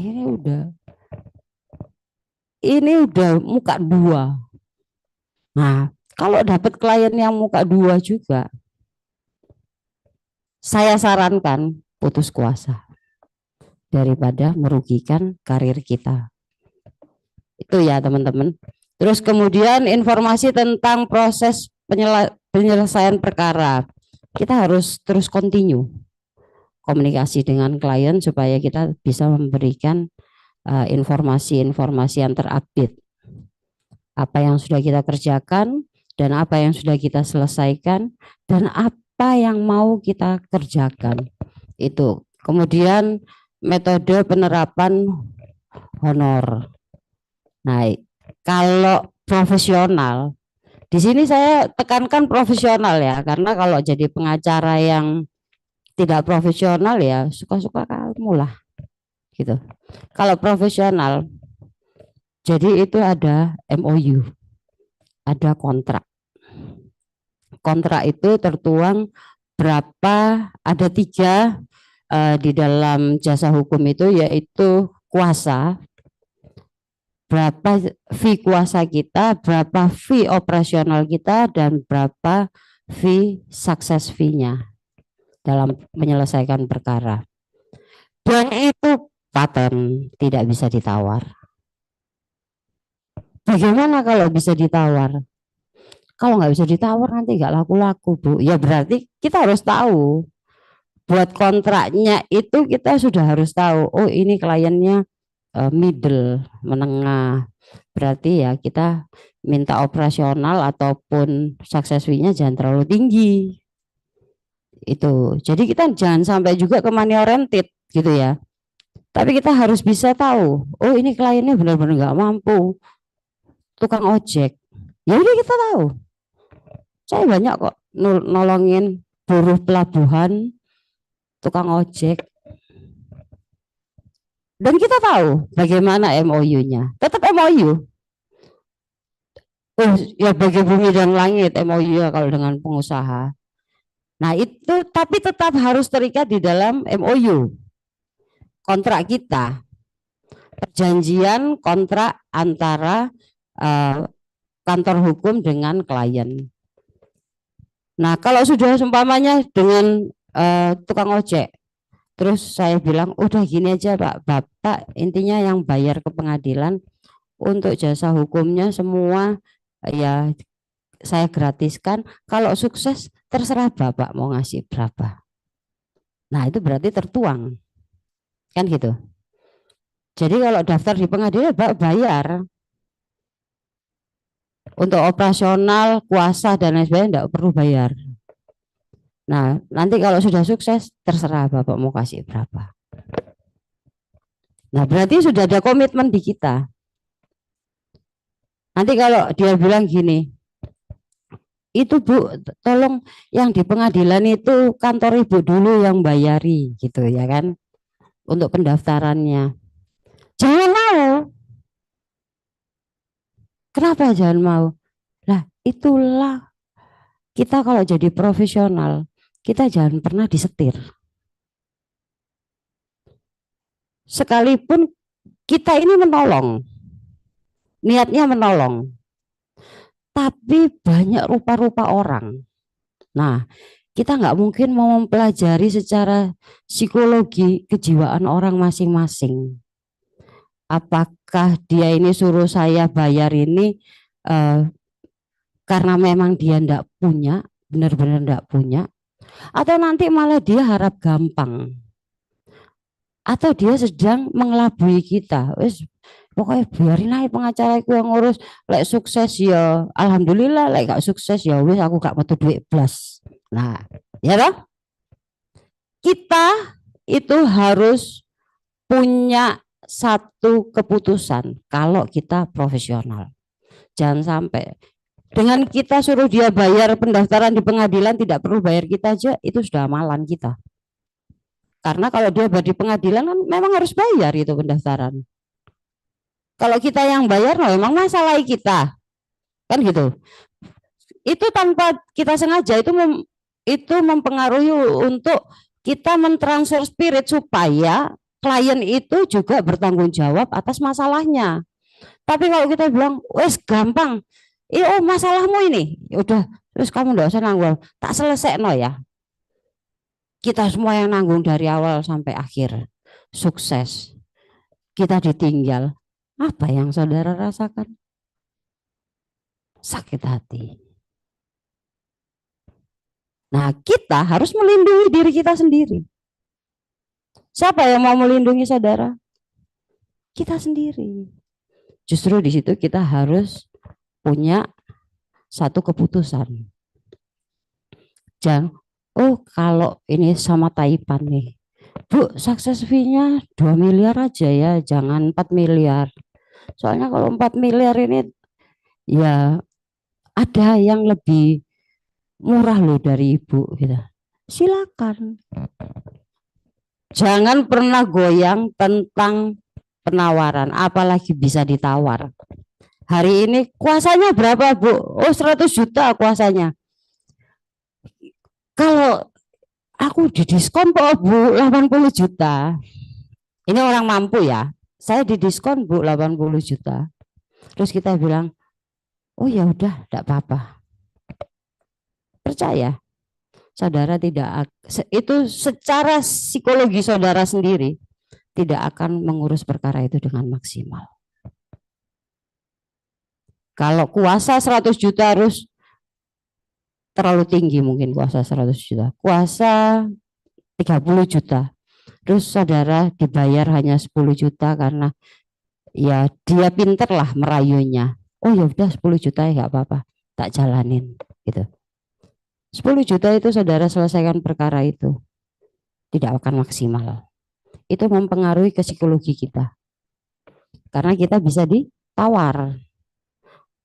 ini udah muka dua. Nah kalau dapat klien yang muka dua juga, saya sarankan putus kuasa daripada merugikan karir kita. Itu ya teman-teman. Terus kemudian informasi tentang proses penyelesaian perkara. Kita harus terus continue komunikasi dengan klien supaya kita bisa memberikan informasi-informasi yang terupdate. Apa yang sudah kita kerjakan dan apa yang sudah kita selesaikan dan apa yang mau kita kerjakan. Itu. Kemudian metode penerapan honor. Nah, kalau profesional, di sini saya tekankan profesional ya, karena kalau jadi pengacara yang tidak profesional ya suka-suka kamu lah, gitu. Kalau profesional, jadi itu ada MOU, ada kontrak. Kontrak itu tertuang berapa, ada 3 di dalam jasa hukum itu, yaitu kuasa. Berapa fee kuasa kita, berapa fee operasional kita, dan berapa fee success fee-nya dalam menyelesaikan perkara. Dan itu paten, tidak bisa ditawar. Bagaimana kalau bisa ditawar? Kalau nggak bisa ditawar nanti nggak laku-laku, Bu. Ya berarti kita harus tahu. Buat kontraknya itu kita sudah harus tahu, oh ini kliennya middle, menengah. Berarti ya kita minta operasional ataupun success fee-nya jangan terlalu tinggi. Itu. Jadi kita jangan sampai juga ke money oriented gitu ya. Tapi kita harus bisa tahu, oh ini kliennya benar-benar nggak mampu. Tukang ojek. Ya udah kita tahu. Saya banyak kok nolongin buruh pelabuhan tukang ojek. Dan kita tahu bagaimana MOU-nya. Tetap MOU. Oh, ya bagi bumi dan langit MOU ya kalau dengan pengusaha. Nah, itu tapi tetap harus terikat di dalam MOU. Kontrak kita. Perjanjian kontrak antara kantor hukum dengan klien. Nah, kalau sudah seumpamanya dengan tukang ojek, terus saya bilang, udah gini aja Pak, Bapak intinya yang bayar ke pengadilan untuk jasa hukumnya semua ya saya gratiskan. Kalau sukses terserah Bapak mau ngasih berapa. Nah, itu berarti tertuang. Kan gitu. Jadi kalau daftar di pengadilan Bapak bayar. Untuk operasional, kuasa dan lain sebagainya enggak perlu bayar. Nah, nanti kalau sudah sukses terserah Bapak mau kasih berapa. Nah, berarti sudah ada komitmen di kita. Nanti kalau dia bilang gini, itu Bu, tolong yang di pengadilan itu kantor Ibu dulu yang bayari gitu ya kan, untuk pendaftarannya. Jangan mau. Kenapa jangan mau? Lah, itulah kita kalau jadi profesional, kita jangan pernah disetir. Sekalipun kita ini menolong, niatnya menolong, tapi banyak rupa-rupa orang. Nah, kita nggak mungkin mau mempelajari secara psikologi kejiwaan orang masing-masing. Apakah dia ini suruh saya bayar ini karena memang dia enggak punya, benar-benar enggak punya, atau nanti malah dia harap gampang, atau dia sedang mengelabui kita. Wes pokoknya biarin aja pengacara aku yang ngurus, lek sukses ya alhamdulillah, lek gak sukses ya wes aku gak metu duit blas. Nah, ya toh? Kita itu harus punya satu keputusan kalau kita profesional. Jangan sampai dengan kita suruh dia bayar pendaftaran di pengadilan tidak perlu bayar kita aja, itu sudah amalan kita. Karena kalau dia bayar di pengadilan kan memang harus bayar itu pendaftaran. Kalau kita yang bayar, no, memang masalah kita, kan gitu. Itu tanpa kita sengaja itu mempengaruhi untuk kita mentransfer spirit supaya klien itu juga bertanggung jawab atas masalahnya. Tapi kalau kita bilang, wes gampang, oh masalahmu ini, udah, terus kamu enggak usah nanggung, tak selesai no ya. Kita semua yang nanggung dari awal sampai akhir, sukses. Kita ditinggal, apa yang saudara rasakan? Sakit hati. Nah, kita harus melindungi diri kita sendiri. Siapa yang mau melindungi saudara? Kita sendiri. Justru di situ kita harus punya satu keputusan. Jangan, oh kalau ini sama Taipan nih, Bu, sukses fee-nya 2 miliar aja ya, jangan 4 miliar. Soalnya kalau 4 miliar ini ya ada yang lebih murah loh dari Ibu gitu. Silakan. Jangan pernah goyang tentang penawaran, apalagi bisa ditawar. Hari ini kuasanya berapa Bu? Oh 100 juta kuasanya. Kalau aku didiskon kok Bu 80 juta. Ini orang mampu ya. Saya didiskon Bu 80 juta. Terus kita bilang, oh ya udah enggak apa-apa. Percaya. Saudara tidak, itu secara psikologi saudara sendiri tidak akan mengurus perkara itu dengan maksimal. Kalau kuasa 100 juta harus terlalu tinggi, mungkin kuasa 100 juta. Kuasa 30 juta. Terus saudara dibayar hanya 10 juta karena ya dia pinter lah merayunya. Oh ya udah 10 juta ya nggak apa-apa, tak jalanin gitu. 10 juta itu saudara selesaikan perkara itu tidak akan maksimal. Itu mempengaruhi ke psikologi kita. Karena kita bisa ditawar.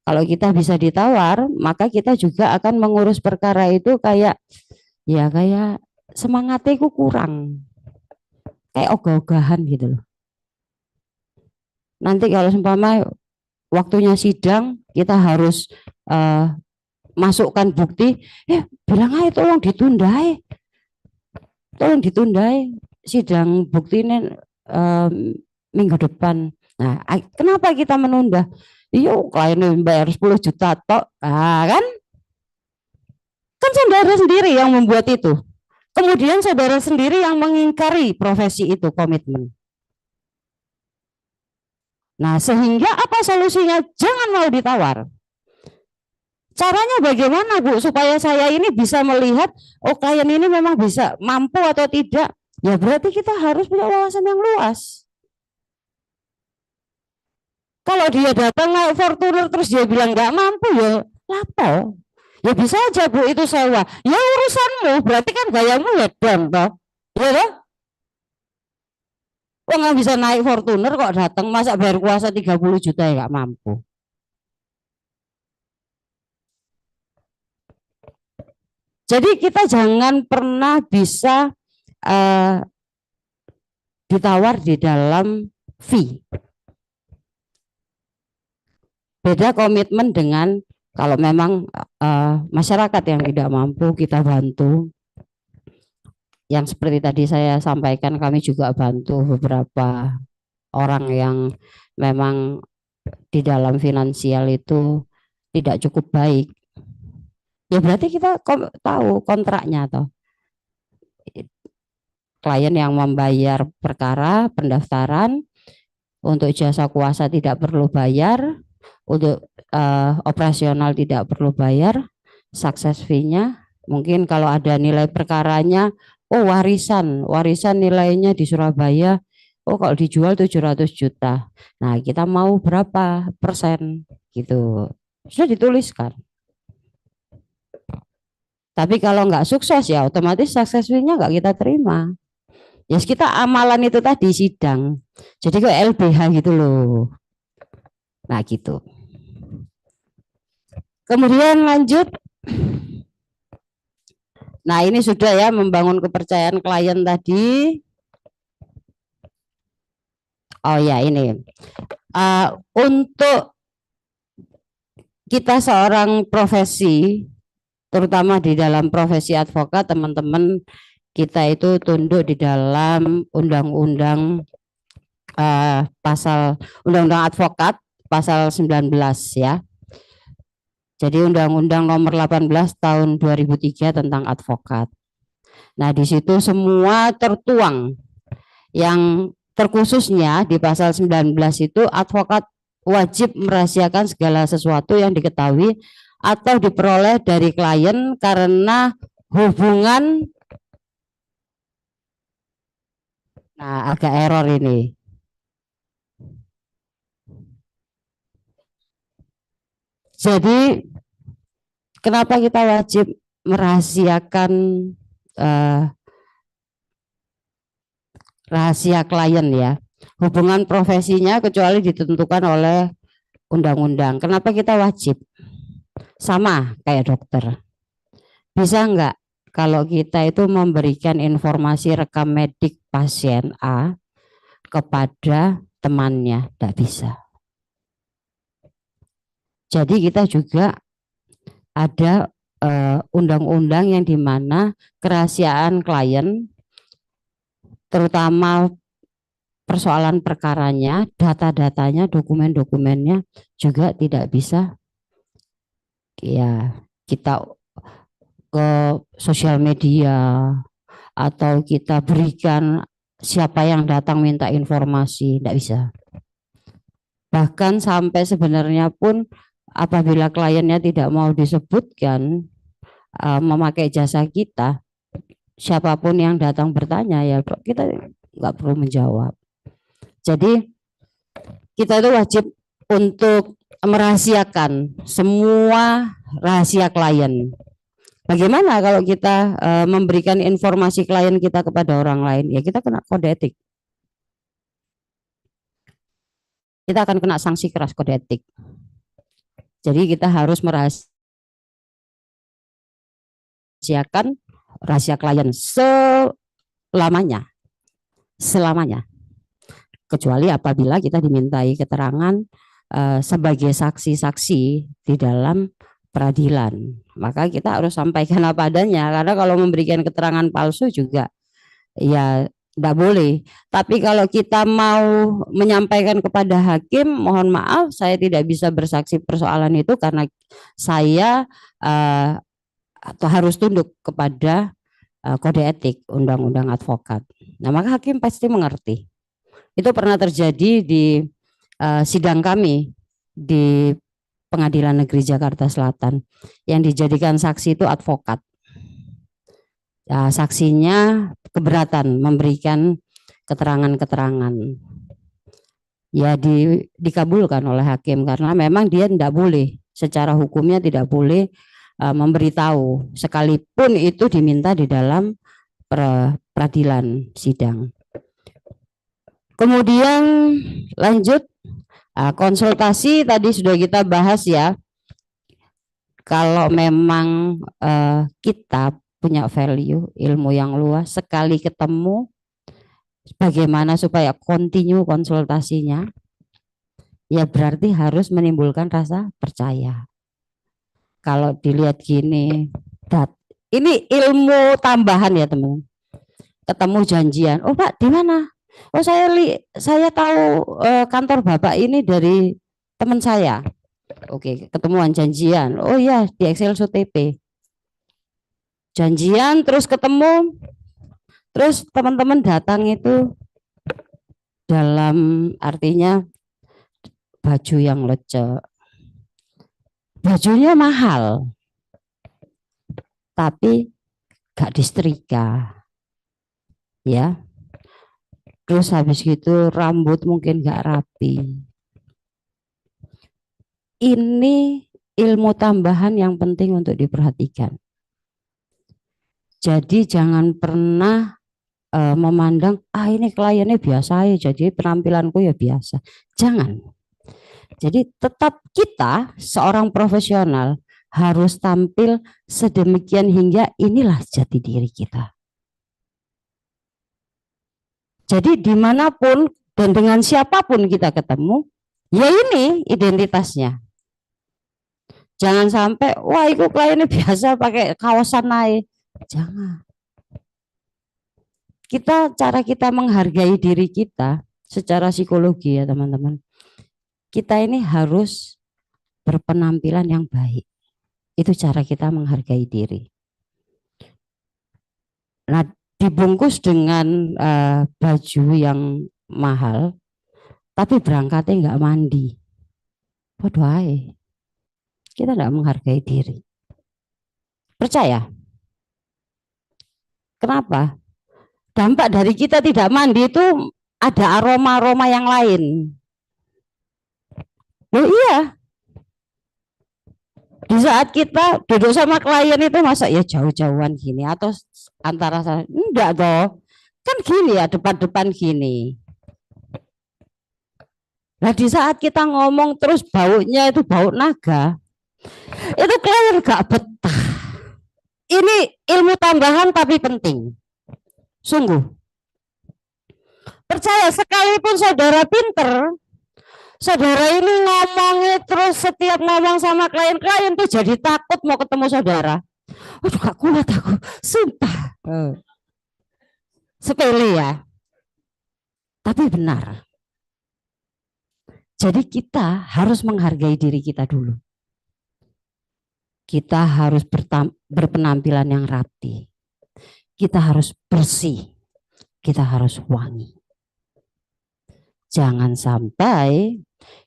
Kalau kita bisa ditawar, maka kita juga akan mengurus perkara itu kayak ya kayak semangatnya ku kurang, kayak ogah-ogahan gitu loh. Nanti kalau seumpama waktunya sidang kita harus eh, masukkan bukti, bilang aja tolong ditunda sidang bukti ini eh, minggu depan. Nah, kenapa kita menunda? Iya, klien bayar 10 juta tok. Ah, kan saudara sendiri yang membuat itu. Kemudian saudara sendiri yang mengingkari profesi itu komitmen. Nah, sehingga apa solusinya? Jangan mau ditawar. Caranya bagaimana, Bu, supaya saya ini bisa melihat, oh klien ini memang bisa mampu atau tidak? Ya berarti kita harus punya wawasan yang luas. Kalau dia datang naik Fortuner terus dia bilang nggak mampu, ya lapo. Ya bisa aja, Bu, itu sewa. Ya urusanmu, berarti kan gayamu hedon toh. Ya toh? Oh, nggak bisa naik Fortuner kok datang, masa bayar kuasa 30 juta ya nggak mampu. Jadi kita jangan pernah bisa uh, ditawar di dalam fee. Beda komitmen dengan kalau memang masyarakat yang tidak mampu kita bantu. Yang seperti tadi saya sampaikan, kami juga bantu beberapa orang yang memang di dalam finansial itu tidak cukup baik. Ya berarti kita tahu kontraknya toh. Klien yang membayar perkara pendaftaran, untuk jasa kuasa tidak perlu bayar, untuk operasional tidak perlu bayar, success fee-nya mungkin kalau ada nilai perkaranya, oh warisan nilainya di Surabaya, oh kalau dijual 700 juta. Nah, kita mau berapa persen gitu. Sudah dituliskan. Tapi kalau nggak sukses ya otomatis success fee-nya nggak kita terima. Ya kita amalan itu tadi sidang. Jadi kayak LBH gitu loh. Nah gitu. Kemudian lanjut. Nah ini sudah ya membangun kepercayaan klien tadi. Oh ya ini. Untuk kita seorang profesi, terutama di dalam profesi advokat, teman-teman kita itu tunduk di dalam undang-undang pasal undang-undang advokat pasal 19 ya. Jadi Undang-Undang Nomor 18 Tahun 2003 tentang advokat. Nah, di situ semua tertuang. Yang terkhususnya di pasal 19 itu advokat wajib merahasiakan segala sesuatu yang diketahui atau diperoleh dari klien karena hubungan. Nah, agak error ini. Jadi kenapa kita wajib merahasiakan rahasia klien ya? Hubungan profesinya kecuali ditentukan oleh undang-undang. Kenapa kita wajib? Sama kayak dokter. Bisa enggak kalau kita itu memberikan informasi rekam medik pasien A kepada temannya? Tidak bisa. Jadi kita juga ada undang-undang yang dimana kerahasiaan klien, terutama persoalan perkaranya, data-datanya, dokumen-dokumennya juga tidak bisa ya kita ke sosial media atau kita berikan siapa yang datang minta informasi, tidak bisa. Bahkan sampai sebenarnya pun apabila kliennya tidak mau disebutkan memakai jasa kita, siapapun yang datang bertanya ya kita nggak perlu menjawab. Jadi kita itu wajib untuk merahasiakan semua rahasia klien. Bagaimana kalau kita memberikan informasi klien kita kepada orang lain? Ya kita kena kode etik. Kita akan kena sanksi keras kode etik. Jadi kita harus merahasiakan rahasia klien selamanya. Kecuali apabila kita dimintai keterangan sebagai saksi-saksi di dalam peradilan, maka kita harus sampaikan apa adanya. Karena kalau memberikan keterangan palsu juga ya tidak boleh. Tapi kalau kita mau menyampaikan kepada hakim, mohon maaf saya tidak bisa bersaksi persoalan itu karena saya atau harus tunduk kepada kode etik undang-undang advokat. Nah, maka hakim pasti mengerti. Itu pernah terjadi di sidang kami di Pengadilan Negeri Jakarta Selatan. Yang dijadikan saksi itu advokat. Saksinya keberatan memberikan keterangan-keterangan. Ya dikabulkan oleh hakim karena memang dia tidak boleh, secara hukumnya tidak boleh memberitahu sekalipun itu diminta di dalam peradilan sidang. Kemudian lanjut konsultasi tadi sudah kita bahas ya. Kalau memang kita punya value ilmu yang luas, sekali ketemu bagaimana supaya continue konsultasinya, ya berarti harus menimbulkan rasa percaya. Kalau dilihat gini, ini ilmu tambahan ya teman. Ketemu janjian, oh Pak di mana? Oh saya tahu kantor Bapak ini dari teman saya. Oke, ketemuan janjian. Oh iya di Excel SOTP. Janjian terus ketemu, terus teman-teman datang itu dalam artinya baju yang lecek, bajunya mahal, tapi gak disetrika, ya. Terus habis gitu rambut mungkin gak rapi. Ini ilmu tambahan yang penting untuk diperhatikan. Jadi jangan pernah memandang ini kliennya biasa ya, jadi penampilanku ya biasa. Jangan. Jadi tetap kita seorang profesional harus tampil sedemikian hingga inilah jati diri kita. Jadi dimanapun dan dengan siapapun kita ketemu, ya ini identitasnya. Jangan sampai, wah itu kliennya biasa pakai kaosan naik. Jangan. Cara kita menghargai diri kita secara psikologi ya teman-teman. Kita ini harus berpenampilan yang baik. Itu cara kita menghargai diri. Nah, dibungkus dengan baju yang mahal, tapi berangkatnya nggak mandi. Bodoh aja. Kita nggak menghargai diri. Percaya? Kenapa? Dampak dari kita tidak mandi itu ada aroma-aroma yang lain. Oh iya. Di saat kita duduk sama klien itu masa ya jauh-jauhan gini atau antara enggak toh. Kan gini ya depan-depan gini. Nah di saat kita ngomong terus baunya itu bau naga. Itu klien gak betah. Ini ilmu tambahan tapi penting. Sungguh. Percaya sekalipun saudara pinter, saudara ini ngomongnya terus setiap ngomong sama klien-klien tuh jadi takut mau ketemu saudara. Waduh gak kuat aku, sumpah. Sepele ya. Tapi benar. Jadi kita harus menghargai diri kita dulu. Kita harus berpenampilan yang rapi. Kita harus bersih. Kita harus wangi. Jangan sampai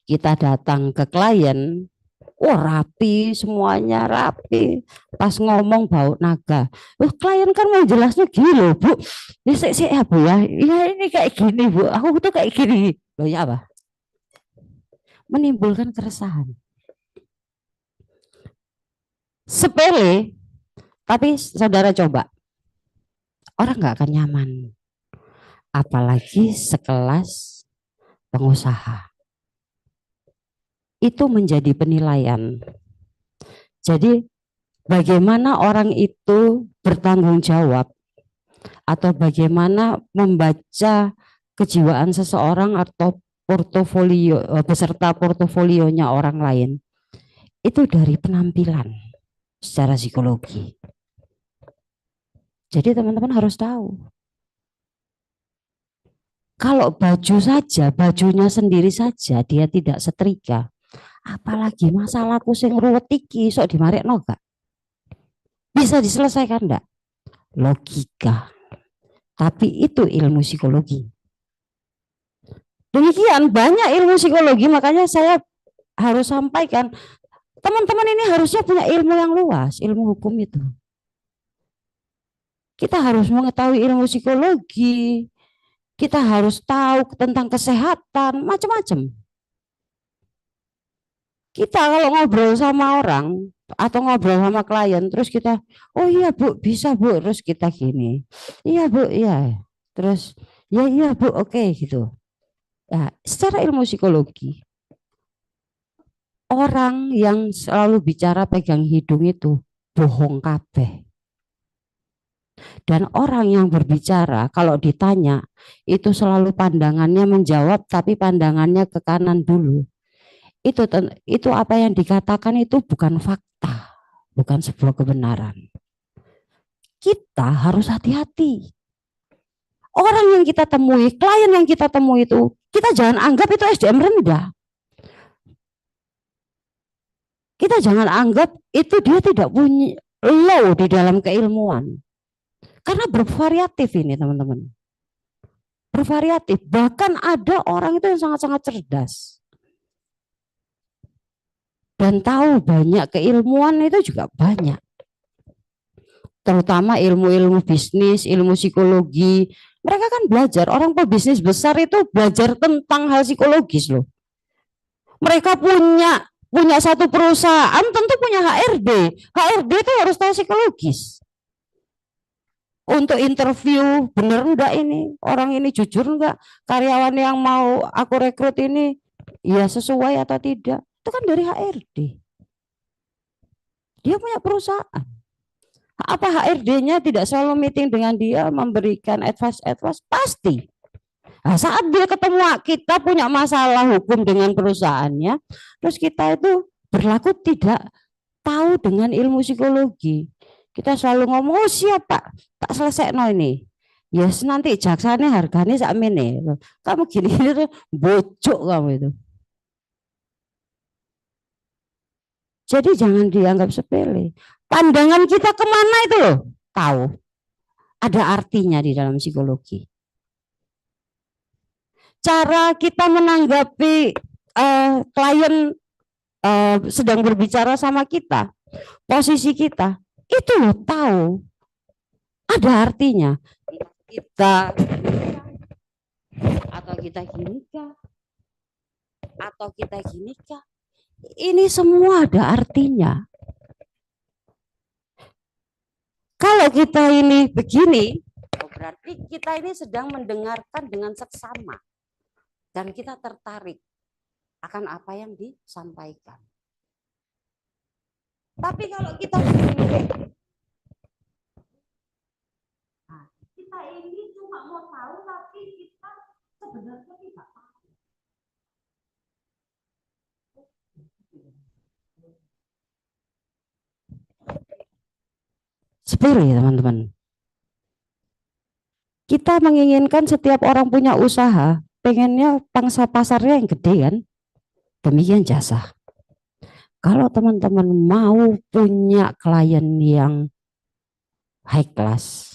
kita datang ke klien, rapi, semuanya rapi. Pas ngomong bau naga. Klien kan mau jelasnya gini loh Bu. Ya Bu ya. Ya ini kayak gini Bu. Aku tuh kayak gini. Loh ya apa? Menimbulkan keresahan. Sepele, tapi saudara coba. Orang nggak akan nyaman. Apalagi sekelas pengusaha. Itu menjadi penilaian. Jadi bagaimana orang itu bertanggung jawab atau bagaimana membaca kejiwaan seseorang atau portofolio beserta portofolionya orang lain itu dari penampilan secara psikologi. Jadi teman-teman harus tahu. Kalau baju saja, bajunya sendiri saja dia tidak setrika, apalagi masalahku sing ruwet iki sok dimarekno gak? Bisa diselesaikan enggak? Logika. Tapi itu ilmu psikologi. Demikian banyak ilmu psikologi, makanya saya harus sampaikan, teman-teman ini harusnya punya ilmu yang luas, ilmu hukum itu. Kita harus mengetahui ilmu psikologi, kita harus tahu tentang kesehatan, macam-macam. Kita kalau ngobrol sama orang atau ngobrol sama klien, terus kita, oh iya Bu, bisa Bu, terus kita gini, iya Bu, iya, terus ya iya Bu, oke gitu. Nah, secara ilmu psikologi, orang yang selalu bicara pegang hidung itu bohong kabeh. Dan orang yang berbicara kalau ditanya itu selalu pandangannya menjawab tapi pandangannya ke kanan dulu. Itu apa yang dikatakan itu bukan fakta, bukan sebuah kebenaran. Kita harus hati-hati. Orang yang kita temui, klien yang kita temui itu, kita jangan anggap itu SDM rendah. Kita jangan anggap itu dia tidak punya low di dalam keilmuan. Karena bervariatif ini teman-teman. Bervariatif. Bahkan ada orang itu yang sangat-sangat cerdas. Dan tahu banyak keilmuan itu juga banyak. Terutama ilmu-ilmu bisnis, ilmu psikologi. Mereka kan belajar, orang pebisnis besar itu belajar tentang hal psikologis loh. Mereka punya satu perusahaan tentu punya HRD. HRD itu harus tahu psikologis. Untuk interview, bener enggak ini? Orang ini jujur enggak? Karyawan yang mau aku rekrut ini ya sesuai atau tidak? Itu kan dari HRD. Dia punya perusahaan. Apa HRD-nya tidak selalu meeting dengan dia, memberikan advice? Pasti. Nah, saat dia ketemu kita punya masalah hukum dengan perusahaannya, terus kita itu berlaku tidak tahu dengan ilmu psikologi. Kita selalu ngomong, oh siap Pak, tak selesai no ini. Yes, nanti jaksanya harganya sakmene. Kamu gini itu bocok kamu itu. Jadi jangan dianggap sepele. Pandangan kita kemana itu loh, tahu. Ada artinya di dalam psikologi. Cara kita menanggapi klien sedang berbicara sama kita, posisi kita, itu loh tahu. Ada artinya. Kita atau kita gini kah? Atau kita gini kah? Ini semua ada artinya. Kalau kita ini begini, berarti kita ini sedang mendengarkan dengan seksama. Dan kita tertarik akan apa yang disampaikan. Tapi kalau kita begini, nah, kita ini cuma mau tahu, tapi kita sebenarnya tidak tahu. Sepele teman-teman. Kita menginginkan setiap orang punya usaha, pengennya pangsa pasarnya yang gede kan. Demikian jasa. Kalau teman-teman mau punya klien yang high class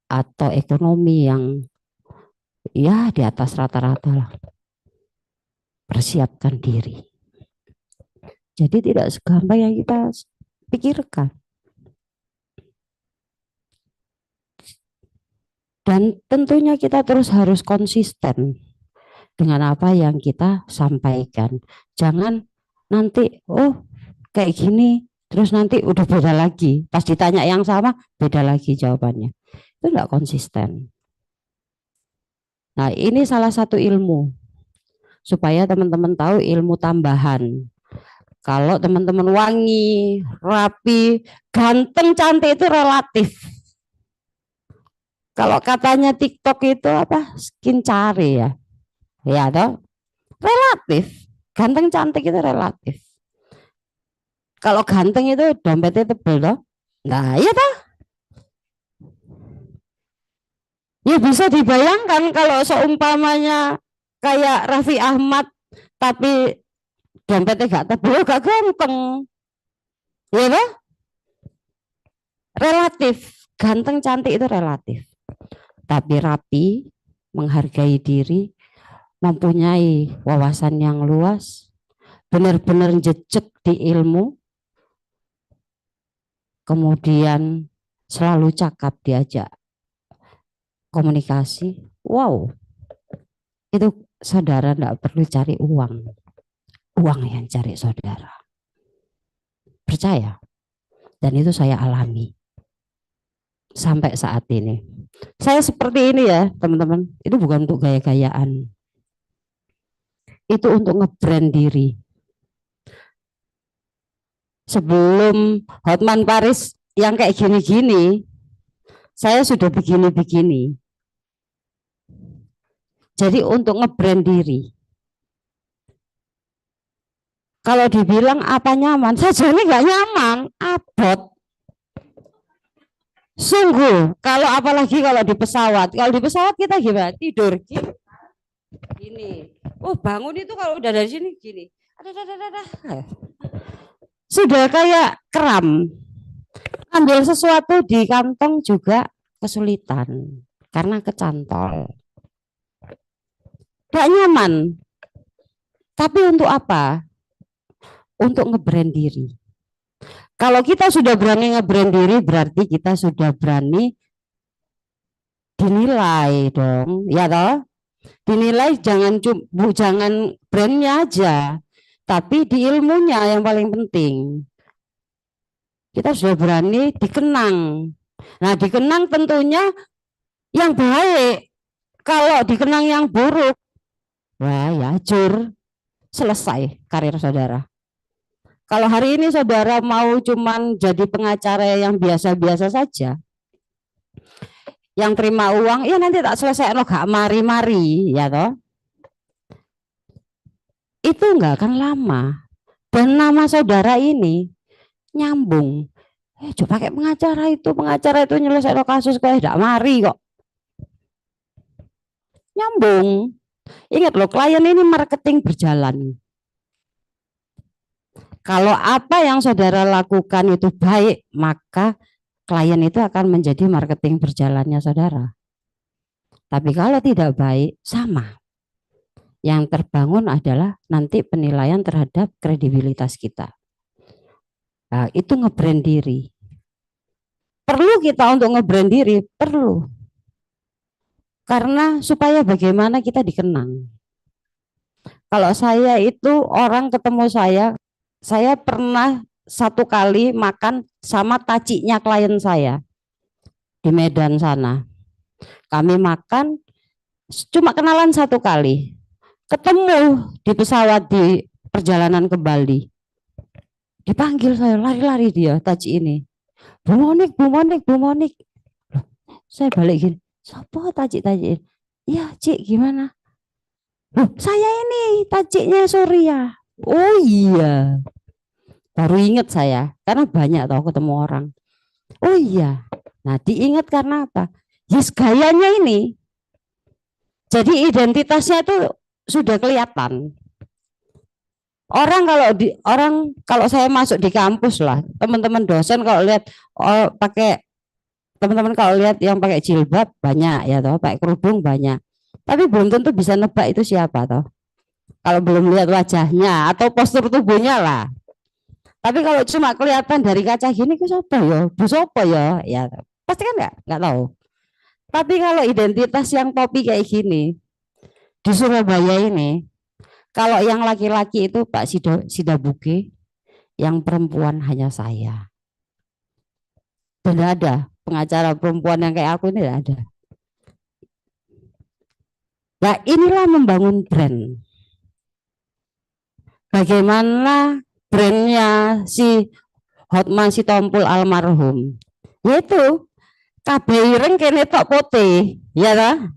atau ekonomi yang ya di atas rata-rata lah, persiapkan diri. Jadi tidak segampang yang kita pikirkan. Dan tentunya kita terus harus konsisten dengan apa yang kita sampaikan. Jangan nanti, oh kayak gini, terus nanti udah beda lagi. Pas ditanya yang sama, beda lagi jawabannya. Itu enggak konsisten. Nah ini salah satu ilmu. Supaya teman-teman tahu ilmu tambahan. Kalau teman-teman wangi, rapi, ganteng, cantik itu relatif. Kalau katanya TikTok itu apa? Skin cari ya. Ya toh? Relatif. Ganteng cantik itu relatif. Kalau ganteng itu dompetnya tebel toh. Nah, iya toh? Ya bisa dibayangkan kalau seumpamanya kayak Raffi Ahmad tapi dompetnya gak tebel, gak ganteng. Ya toh? Relatif. Ganteng cantik itu relatif. Tapi rapi, menghargai diri, mempunyai wawasan yang luas, benar-benar jejak di ilmu, kemudian selalu cakap diajak komunikasi. Wow, itu saudara tidak perlu cari uang, uang yang cari saudara. Percaya, dan itu saya alami sampai saat ini. Saya seperti ini ya teman-teman, itu bukan untuk gaya-gayaan, itu untuk nge-brand diri. Sebelum Hotman Paris yang kayak gini-gini, saya sudah begini-begini. Jadi untuk nge-brand diri. Kalau dibilang apa nyaman, saya ini nggak nyaman, abot. Sungguh, kalau apalagi kalau di pesawat. Kalau di pesawat kita gimana? Tidur gini. Oh bangun itu kalau udah dari sini gini. Sudah kayak kram. Ambil sesuatu di kantong juga kesulitan karena kecantol. Gak nyaman. Tapi untuk apa? Untuk nge-brand diri. Kalau kita sudah berani nge-brand diri, berarti kita sudah berani dinilai dong, ya toh? Dinilai jangan brandnya aja, tapi di ilmunya yang paling penting. Kita sudah berani dikenang. Nah, dikenang tentunya yang baik. Kalau dikenang yang buruk, wah ya hancur, selesai karir saudara. Kalau hari ini saudara mau cuman jadi pengacara yang biasa-biasa saja, yang terima uang, ya nanti tak selesai lo gak mari-mari, ya toh. Itu enggak akan lama. Dan nama saudara ini nyambung. Coba pakai pengacara itu nyelesaikan kasus kayak tidak mari kok. Nyambung. Ingat loh, klien ini marketing berjalan. Kalau apa yang saudara lakukan itu baik, maka klien itu akan menjadi marketing berjalannya saudara. Tapi kalau tidak baik, sama. Yang terbangun adalah nanti penilaian terhadap kredibilitas kita. Nah, itu nge-brand diri. Perlu kita untuk nge-brand diri? Perlu. Karena supaya bagaimana kita dikenang. Kalau saya itu orang ketemu saya pernah satu kali makan sama taciknya klien saya di Medan sana. Kami makan cuma kenalan satu kali. Ketemu di pesawat di perjalanan ke Bali. Dipanggil saya, lari-lari dia taci ini. Bu Monik, Bu Monik, Bu Monik. Loh, saya balik gini, siapa taci-taci? Iya, Cik, gimana? Loh, saya ini taciknya Surya. Oh iya. Baru ingat saya, karena banyak tahu ketemu orang. Oh iya. Nah, diingat karena apa? Yes, gayanya ini. Jadi identitasnya itu sudah kelihatan. Orang saya masuk di kampus lah, teman-teman dosen kalau lihat pakai teman-teman kalau lihat yang pakai jilbab banyak ya toh, pakai kerudung banyak. Tapi belum tentu bisa nebak itu siapa toh. Kalau belum lihat wajahnya atau postur tubuhnya lah. Tapi kalau cuma kelihatan dari kaca gini, ke siapa ya, bu siapa ya, ya pasti kan nggak tahu. Tapi kalau identitas yang topi kayak gini di Surabaya ini, kalau yang laki-laki itu Pak Sidabuke, yang perempuan hanya saya. Tidak ada pengacara perempuan yang kayak aku ini, tidak ada. Nah inilah membangun brand. Bagaimana brandnya si Hotman Sitompul almarhum, yaitu kabeh ireng kene tok putih, ya ta?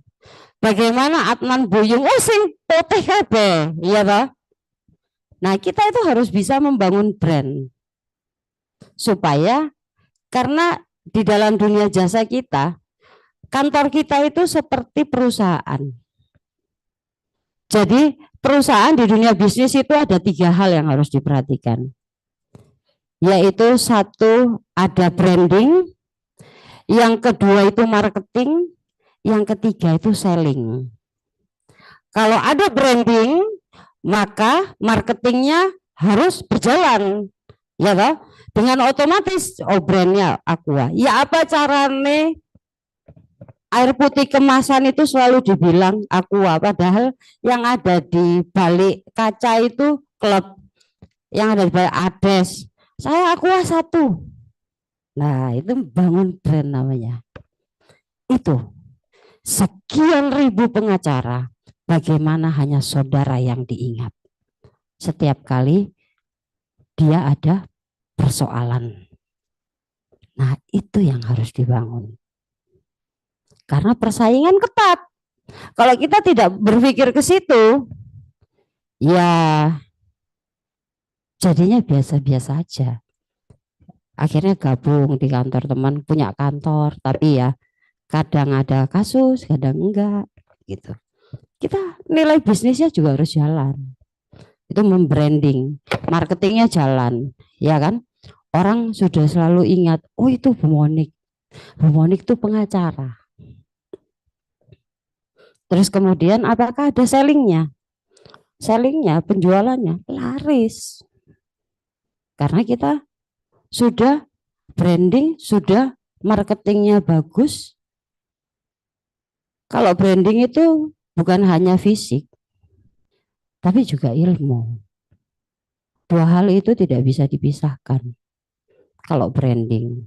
Bagaimana Adnan Buyung, oh sing putih kabeh, ya ta? Nah, kita itu harus bisa membangun brand supaya, karena di dalam dunia jasa kita, kantor kita itu seperti perusahaan. Jadi perusahaan di dunia bisnis itu ada 3 hal yang harus diperhatikan, yaitu satu ada branding, yang kedua itu marketing, yang ketiga itu selling. Kalau ada branding, maka marketingnya harus berjalan, ya toh? Dengan otomatis, oh brandnya Aqua. Ya apa carane air putih kemasan itu selalu dibilang Aqua, padahal yang ada di balik kaca itu klub, yang ada di balik Ades. Saya Aqua 1. Nah, itu bangun brand namanya. Itu sekian ribu pengacara, bagaimana hanya saudara yang diingat. Setiap kali dia ada persoalan. Nah, itu yang harus dibangun. Karena persaingan ketat. Kalau kita tidak berpikir ke situ, ya jadinya biasa-biasa aja. Akhirnya gabung di kantor teman, punya kantor, tapi ya kadang ada kasus, kadang enggak gitu. Kita nilai bisnisnya juga harus jalan. Itu membranding, marketingnya jalan, ya kan? Orang sudah selalu ingat, oh itu Bu Monik. Bu Monik itu pengacara. Terus kemudian apakah ada sellingnya? Sellingnya, penjualannya laris. Karena kita sudah branding, sudah marketingnya bagus. Kalau branding itu bukan hanya fisik, tapi juga ilmu. 2 hal itu tidak bisa dipisahkan. Kalau branding,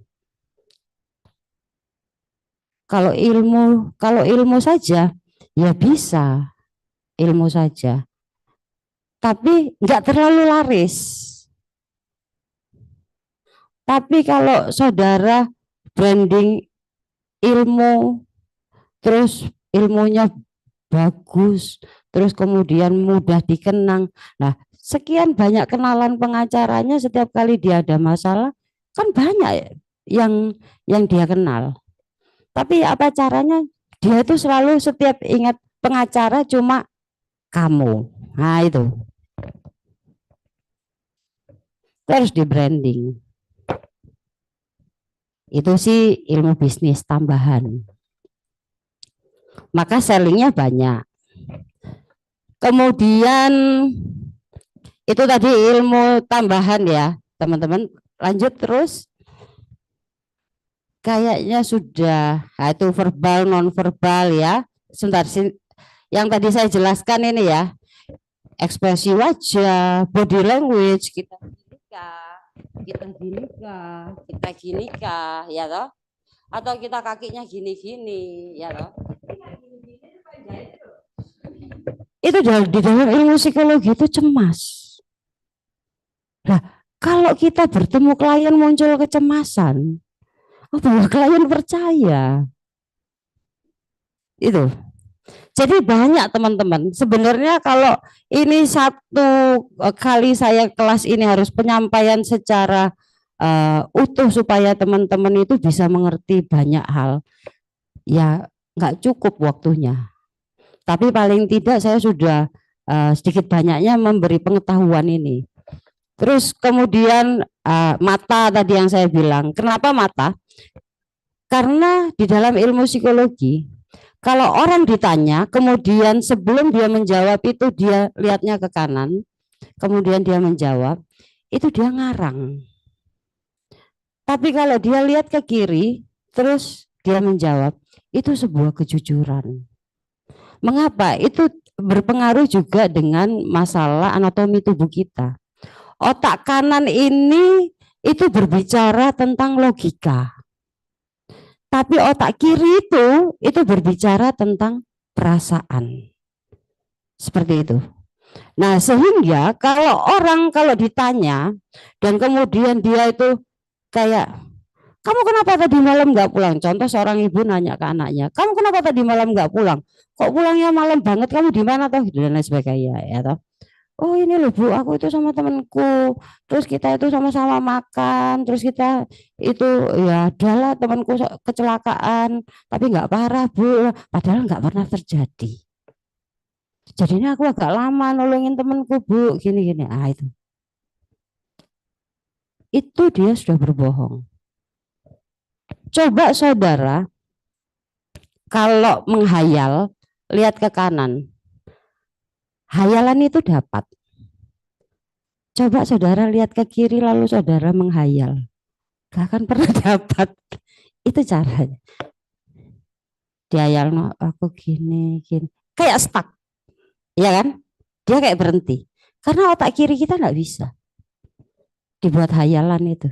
kalau ilmu saja, ya bisa ilmu saja, tapi nggak terlalu laris. Tapi kalau saudara branding ilmu, terus ilmunya bagus, terus kemudian mudah dikenang. Nah, sekian banyak kenalan pengacaranya, setiap kali dia ada masalah, kan banyak yang dia kenal. Tapi apa caranya? Dia itu selalu setiap ingat pengacara cuma kamu. Nah, itu harus di branding. Itu sih ilmu bisnis tambahan. Maka sellingnya banyak. Kemudian itu tadi ilmu tambahan ya, teman-teman. Lanjut terus. Kayaknya sudah, nah itu verbal, non verbal ya. Sebentar, yang tadi saya jelaskan ini ya, ekspresi wajah, body language, kita gini kah, ya toh? Atau kita kakinya gini-gini, ya toh? Itu di dalam ilmu psikologi itu cemas. Nah, kalau kita bertemu klien muncul kecemasan, bahwa klien percaya itu. Jadi banyak teman-teman. Sebenarnya kalau ini satu kali saya kelas ini harus penyampaian secara utuh supaya teman-teman itu bisa mengerti banyak hal. Ya nggak cukup waktunya. Tapi paling tidak saya sudah sedikit banyaknya memberi pengetahuan ini. Terus kemudian mata tadi yang saya bilang. Kenapa mata? Karena di dalam ilmu psikologi, kalau orang ditanya, kemudian sebelum dia menjawab itu dia lihatnya ke kanan, kemudian dia menjawab, itu dia ngarang. Tapi kalau dia lihat ke kiri, terus dia menjawab, itu sebuah kejujuran. Mengapa? Itu berpengaruh juga dengan masalah anatomi tubuh kita. Otak kanan ini itu berbicara tentang logika. Tapi otak kiri itu berbicara tentang perasaan. Seperti itu. Nah, sehingga kalau ditanya dan kemudian dia itu kayak, kamu kenapa tadi malam nggak pulang? Contoh seorang ibu nanya ke anaknya, kamu kenapa tadi malam nggak pulang? Kok pulangnya malam banget? Kamu di mana toh? Dan lain sebagainya, ya toh. Oh ini loh Bu, aku itu sama temanku, terus kita itu sama-sama makan, terus kita itu ya adalah temanku kecelakaan, tapi nggak parah Bu, padahal nggak pernah terjadi. Jadinya aku agak lama nolongin temanku Bu, gini-gini. Ah itu dia sudah berbohong. Coba saudara, kalau menghayal, lihat ke kanan. Hayalan itu dapat. Coba saudara lihat ke kiri lalu saudara menghayal. Gak akan pernah dapat. Itu caranya. Dihayal, no, aku gini, gini. Kayak stuck. Ya kan? Dia kayak berhenti. Karena otak kiri kita nggak bisa dibuat hayalan itu.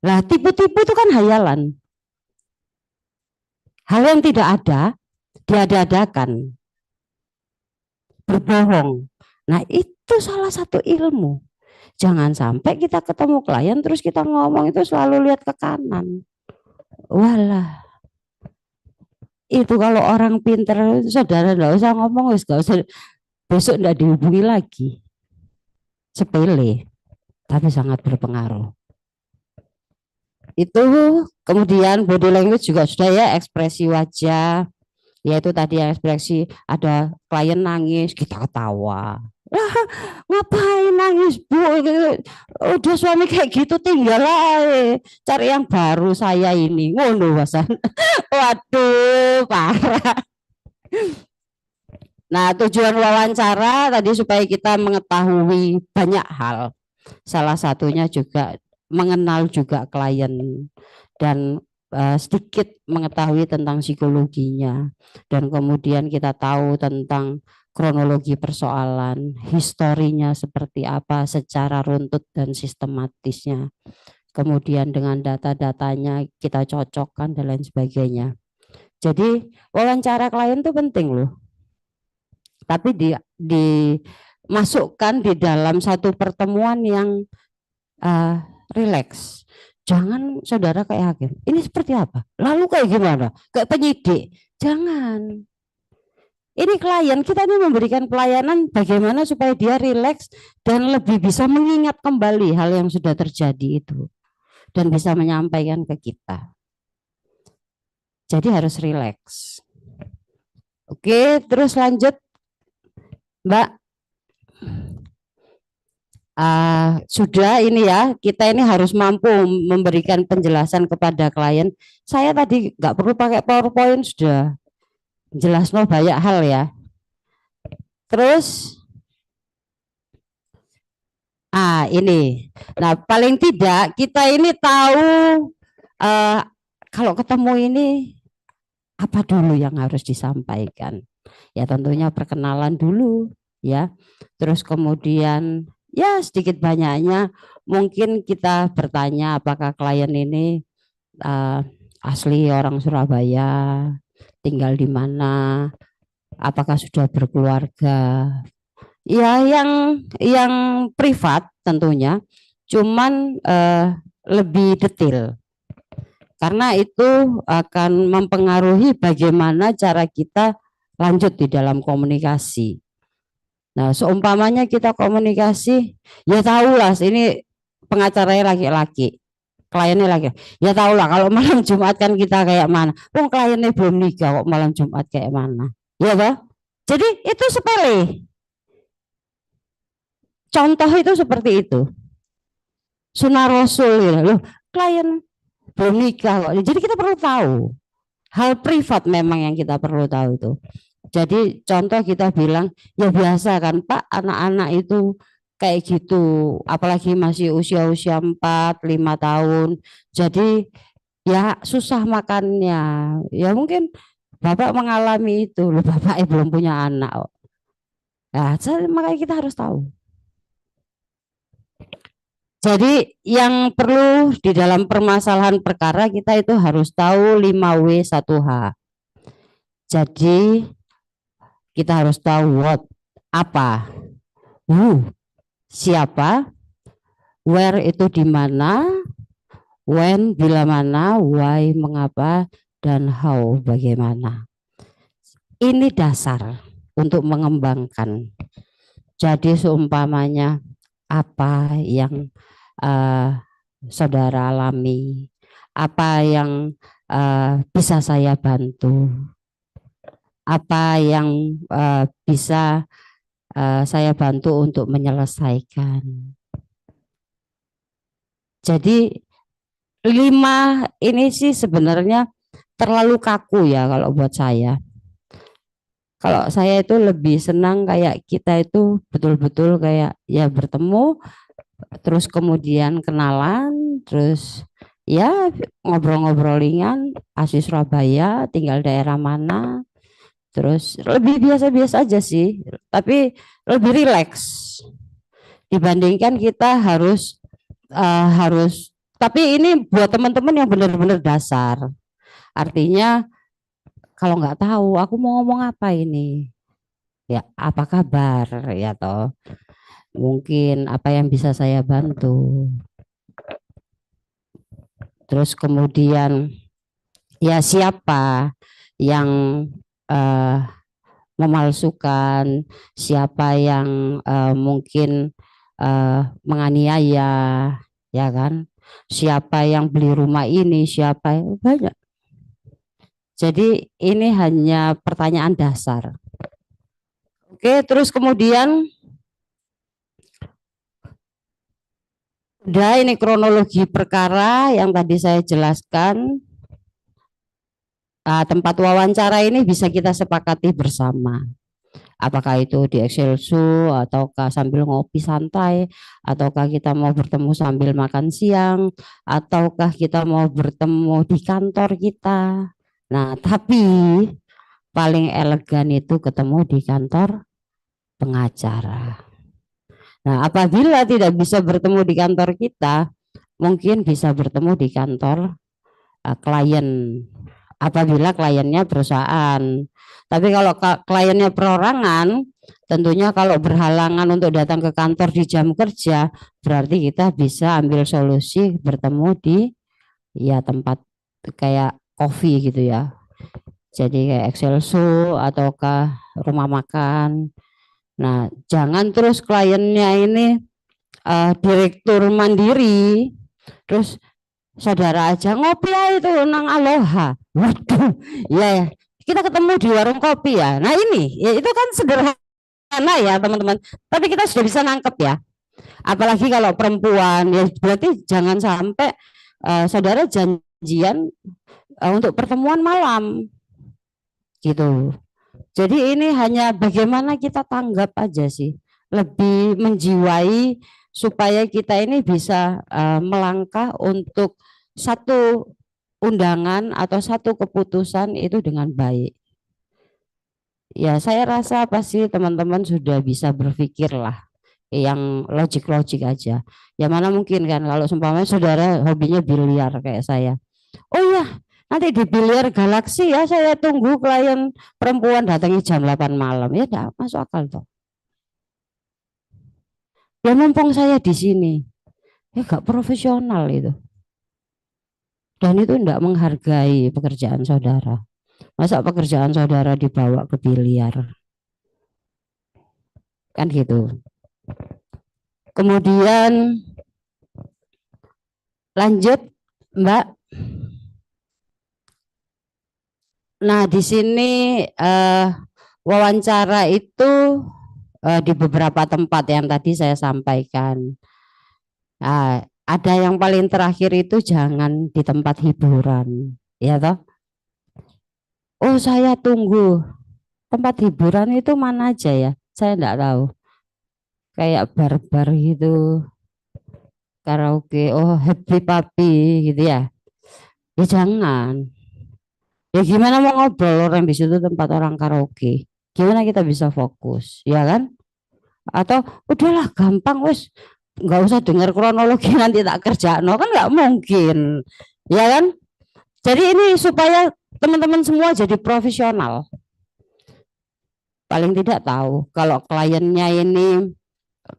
Nah, tipu-tipu itu kan hayalan. Hal yang tidak ada, diada-adakan. Berbohong. Nah, itu salah satu ilmu. Jangan sampai kita ketemu klien terus kita ngomong itu selalu lihat ke kanan. Walah, itu kalau orang pinter, saudara nggak usah ngomong, nggak usah, besok nggak dihubungi lagi. Sepele, tapi sangat berpengaruh. Itu kemudian body language juga sudah ya, ekspresi wajah, yaitu tadi yang ekspresi ada klien nangis, kita ketawa. Wah, ngapain nangis Bu? Udah suami kayak gitu tinggal aja. Cari yang baru saya ini. Ngono Wasan. Waduh, parah. Nah, tujuan wawancara tadi supaya kita mengetahui banyak hal. Salah satunya juga mengenal juga klien dan sedikit mengetahui tentang psikologinya dan kemudian kita tahu tentang kronologi persoalan, historinya seperti apa secara runtut dan sistematisnya. Kemudian dengan data-datanya kita cocokkan dan lain sebagainya. Jadi wawancara klien itu penting loh. Tapi dimasukkan di dalam satu pertemuan yang rileks. Jangan saudara kayak hakim. Ini seperti apa? Lalu kayak gimana? Kayak penyidik. Jangan. Ini klien, kita ini memberikan pelayanan bagaimana supaya dia rileks dan lebih bisa mengingat kembali hal yang sudah terjadi itu. Dan bisa menyampaikan ke kita. Jadi harus rileks. Oke, terus lanjut. Mbak. Sudah ini ya, kita ini harus mampu memberikan penjelasan kepada klien. Saya tadi nggak perlu pakai PowerPoint, sudah jelas no banyak hal ya. Terus ini, nah paling tidak kita ini tahu kalau ketemu ini apa dulu yang harus disampaikan. Ya tentunya perkenalan dulu ya, terus kemudian ya sedikit banyaknya mungkin kita bertanya apakah klien ini asli orang Surabaya, tinggal di mana, apakah sudah berkeluarga. Ya yang privat tentunya, cuman lebih detail. Karena itu akan mempengaruhi bagaimana cara kita lanjut di dalam komunikasi. Nah, seumpamanya kita komunikasi, ya tahulah ini pengacaranya laki-laki, kliennya laki. Ya tahulah kalau malam Jumat kan kita kayak mana. Oh, kliennya belum nikah kok malam Jumat kayak mana. Ya toh? Jadi itu sepele. Contoh itu seperti itu. Sunnah Rasul ya. Loh, klien belum nikah kok. Jadi kita perlu tahu. Hal privat memang yang kita perlu tahu itu. Jadi contoh kita bilang, ya biasa kan Pak, anak-anak itu kayak gitu, apalagi masih usia-usia 4-5 tahun. Jadi ya susah makannya. Ya mungkin Bapak mengalami itu, loh Bapak belum punya anak. Nah, makanya kita harus tahu. Jadi yang perlu di dalam permasalahan perkara kita itu harus tahu 5W 1H. Jadi kita harus tahu what, Apa, who siapa, where itu di mana, when bila mana, why mengapa, dan how bagaimana. Ini dasar untuk mengembangkan. Jadi seumpamanya apa yang saudara alami, apa yang bisa saya bantu, apa yang bisa saya bantu untuk menyelesaikan. Jadi 5 ini sih sebenarnya terlalu kaku ya kalau buat saya. Kalau saya itu lebih senang kayak kita itu betul-betul kayak ya bertemu, terus kemudian kenalan, terus ya ngobrol-ngobrol ringan, asli Surabaya, tinggal daerah mana, terus lebih biasa-biasa aja sih, tapi lebih rileks dibandingkan kita harus. Tapi ini buat teman-teman yang benar-benar dasar. Artinya kalau nggak tahu aku mau ngomong apa ini, ya apa kabar ya toh, mungkin apa yang bisa saya bantu. Terus kemudian ya siapa yang eh, memalsukan, siapa yang mungkin menganiaya, ya kan? Siapa yang beli rumah ini, siapa banyak. Jadi ini hanya pertanyaan dasar. Oke, terus kemudian udah ini kronologi perkara yang tadi saya jelaskan. Tempat wawancara ini bisa kita sepakati bersama. Apakah itu di Excelsu, ataukah sambil ngopi santai, ataukah kita mau bertemu sambil makan siang, ataukah kita mau bertemu di kantor kita. Nah, tapi paling elegan itu ketemu di kantor pengacara. Nah, apabila tidak bisa bertemu di kantor kita, mungkin bisa bertemu di kantor klien. Apabila kliennya perusahaan. Tapi kalau kliennya perorangan, tentunya kalau berhalangan untuk datang ke kantor di jam kerja, berarti kita bisa ambil solusi bertemu di ya tempat kayak coffee gitu ya. Jadi kayak Excelso ataukah rumah makan. Nah, jangan terus kliennya ini direktur mandiri, terus saudara aja ngopi ya itu nang Aloha. Waduh, ya kita ketemu di warung kopi ya. Nah ini, ya itu kan sederhana ya teman-teman. Tapi kita sudah bisa nangkep ya. Apalagi kalau perempuan, ya berarti jangan sampai saudara janjian untuk pertemuan malam, gitu. Jadi ini hanya bagaimana kita tanggap aja sih, lebih menjiwai supaya kita ini bisa melangkah untuk satu undangan atau satu keputusan itu dengan baik. Ya saya rasa pasti teman-teman sudah bisa berpikir lah yang logik-logik aja. Ya mana mungkin kan kalau seumpamanya saudara hobinya biliar kayak saya. Oh iya, nanti di biliar Galaxy ya saya tunggu klien perempuan datangnya jam 8 malam. Ya enggak masuk akal toh. Ya mumpung saya di sini. Ya enggak profesional itu. Dan itu enggak menghargai pekerjaan saudara. Masa pekerjaan saudara dibawa ke biliar? Kan gitu. Kemudian lanjut Mbak. Nah, di sini wawancara itu di beberapa tempat yang tadi saya sampaikan. Nah, ada yang paling terakhir itu jangan di tempat hiburan, ya toh. Oh, saya tunggu. Tempat hiburan itu mana aja ya? Saya enggak tahu. Kayak bar-bar gitu, karaoke, oh happy papi gitu ya. Ya jangan. Ya gimana mau ngobrol orang di situ tempat orang karaoke? Gimana kita bisa fokus, ya kan? Atau udahlah gampang wes, nggak usah dengar kronologi nanti tak kerja, no kan nggak mungkin, ya kan? Jadi ini supaya teman-teman semua jadi profesional. paling tidak tahu kalau kliennya ini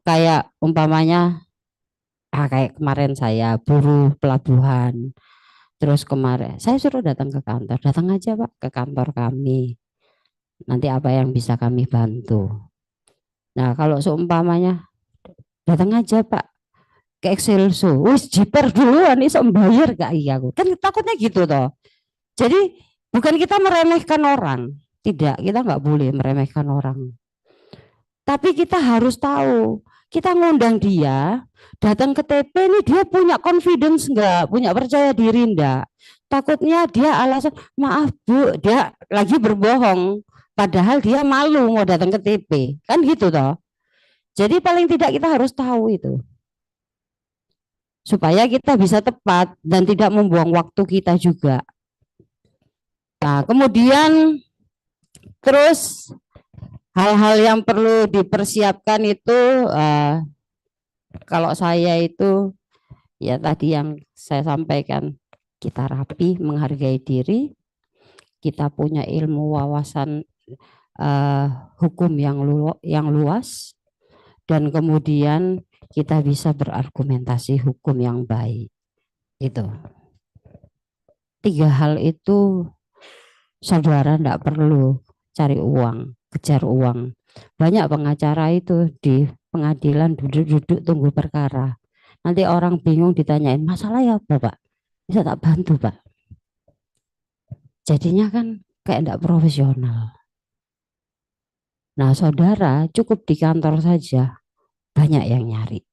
kayak umpamanya kayak kemarin saya buruh pelabuhan, terus kemarin saya suruh datang ke kantor, datang aja Pak ke kantor kami, nanti apa yang bisa kami bantu. Nah kalau seumpamanya datang aja Pak ke Excelso, wis jiper duluan iso bayar gak, iya aku kan takutnya gitu toh. Jadi bukan kita meremehkan orang, tidak, kita nggak boleh meremehkan orang. Tapi kita harus tahu, kita ngundang dia, datang ke TP ini dia punya confidence enggak, punya percaya diri enggak. Takutnya dia alasan, maaf Bu, dia lagi berbohong. Padahal dia malu mau datang ke TP, kan gitu toh. Jadi paling tidak kita harus tahu itu. Supaya kita bisa tepat dan tidak membuang waktu kita juga. Nah, kemudian terus hal-hal yang perlu dipersiapkan itu kalau saya itu ya tadi yang saya sampaikan, kita rapi, menghargai diri, kita punya ilmu wawasan hukum yang luas, dan kemudian kita bisa berargumentasi hukum yang baik. Itu 3 hal itu saudara tidak perlu cari uang, kejar uang. Banyak pengacara itu di pengadilan duduk-duduk tunggu perkara. Nanti orang bingung ditanyain, masalah ya apa Pak? Bisa tak bantu Pak? Jadinya kan kayak tidak profesional. Nah saudara cukup di kantor saja, banyak yang nyari.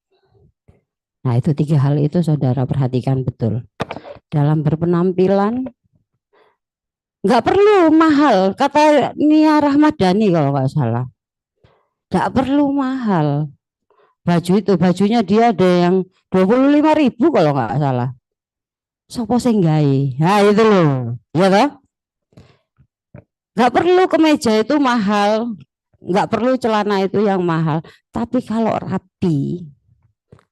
Nah itu 3 hal itu saudara perhatikan betul. Dalam berpenampilan, nggak perlu mahal, kata Nia Rahmadani kalau nggak salah. Nggak perlu mahal. Baju itu, bajunya dia ada yang 25.000 kalau nggak salah. Sopo sing gawe? Nah itu loh, ya toh? Nggak perlu kemeja itu mahal, nggak perlu celana itu yang mahal. Tapi kalau rapi,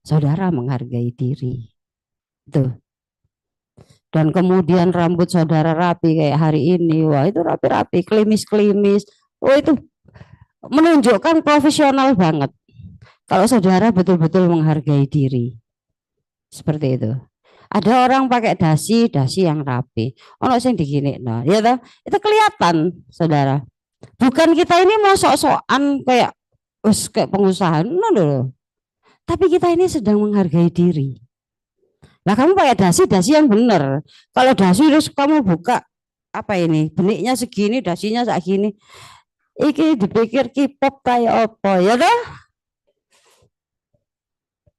saudara menghargai diri. Tuh. Dan kemudian rambut saudara rapi kayak hari ini, wah itu rapi-rapi, klimis-klimis. Oh itu menunjukkan profesional banget. Kalau saudara betul-betul menghargai diri. Seperti itu. Ada orang pakai dasi yang rapi. Ono sing digini, nah, ya toh? Itu kelihatan, saudara. Bukan kita ini mau sok-sokan kayak kayak pengusaha, no. Tapi kita ini sedang menghargai diri. Nah, kamu pakai dasi yang benar. Kalau dasi terus kamu buka apa ini? Beniknya segini, dasinya segini. Iki dipikir K-pop kayak apa, ya toh?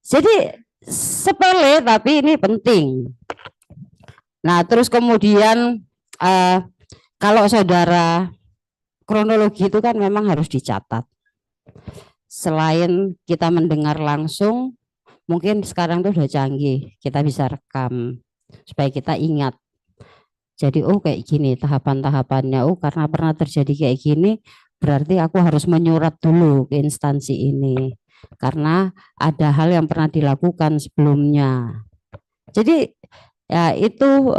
Jadi sepele tapi ini penting. Nah, terus kemudian kalau saudara kronologi itu kan memang harus dicatat. Selain kita mendengar langsung, mungkin sekarang tuh udah canggih, kita bisa rekam supaya kita ingat. Jadi oh kayak gini tahapan-tahapannya, oh karena pernah terjadi kayak gini, berarti aku harus menyurat dulu ke instansi ini. Karena ada hal yang pernah dilakukan sebelumnya. Jadi ya itu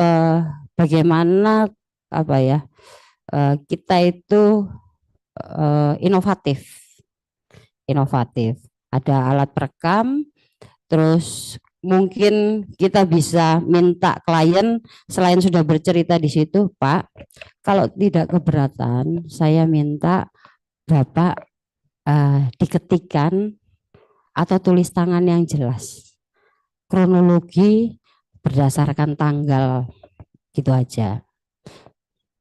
bagaimana apa ya kita itu inovatif. Ada alat perekam, terus mungkin kita bisa minta klien selain sudah bercerita di situ, Pak, kalau tidak keberatan, saya minta Bapak diketikkan atau tulis tangan yang jelas. Kronologi berdasarkan tanggal, gitu aja.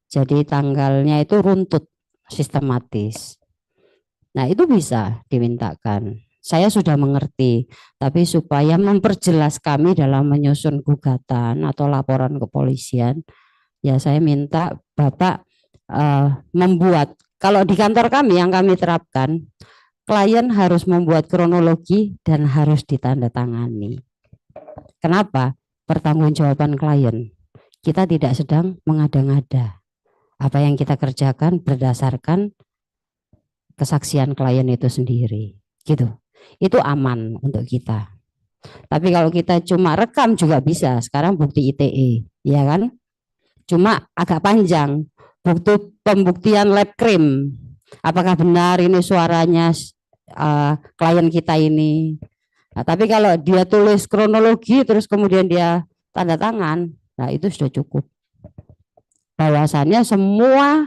Jadi tanggalnya itu runtut, sistematis. Nah itu bisa dimintakan. Saya sudah mengerti, tapi supaya memperjelas kami dalam menyusun gugatan atau laporan kepolisian, ya saya minta Bapak membuat, kalau di kantor kami yang kami terapkan, klien harus membuat kronologi dan harus ditandatangani. Kenapa? Pertanggungjawaban klien. Kita tidak sedang mengada-ngada. Apa yang kita kerjakan berdasarkan kesaksian klien itu sendiri, gitu. Itu aman untuk kita. Tapi kalau kita cuma rekam juga bisa. Sekarang bukti ITE, ya kan? Cuma agak panjang. Bukti pembuktian lab krim Apakah benar ini suaranya klien kita ini? Nah, tapi kalau dia tulis kronologi terus kemudian dia tanda tangan, nah itu sudah cukup. Bahwasannya semua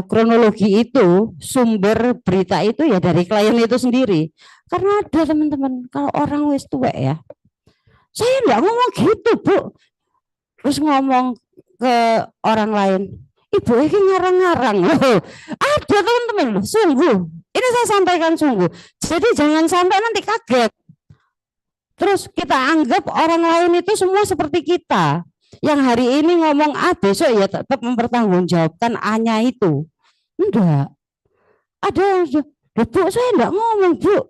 kronologi itu, sumber berita itu ya dari klien itu sendiri. Karena ada teman-teman, kalau orang wis tuwek ya, saya enggak ngomong gitu Bu, terus ngomong ke orang lain, ibu ini ngarang-ngarang loh. Ada teman-teman loh, sungguh. Ini saya sampaikan sungguh. Jadi jangan sampai nanti kaget. Terus kita anggap orang lain itu semua seperti kita. Yang hari ini ngomong A, besok ya tetap mempertanggungjawabkan A-nya itu. Enggak. Ada yang, Bu, saya enggak ngomong, Bu.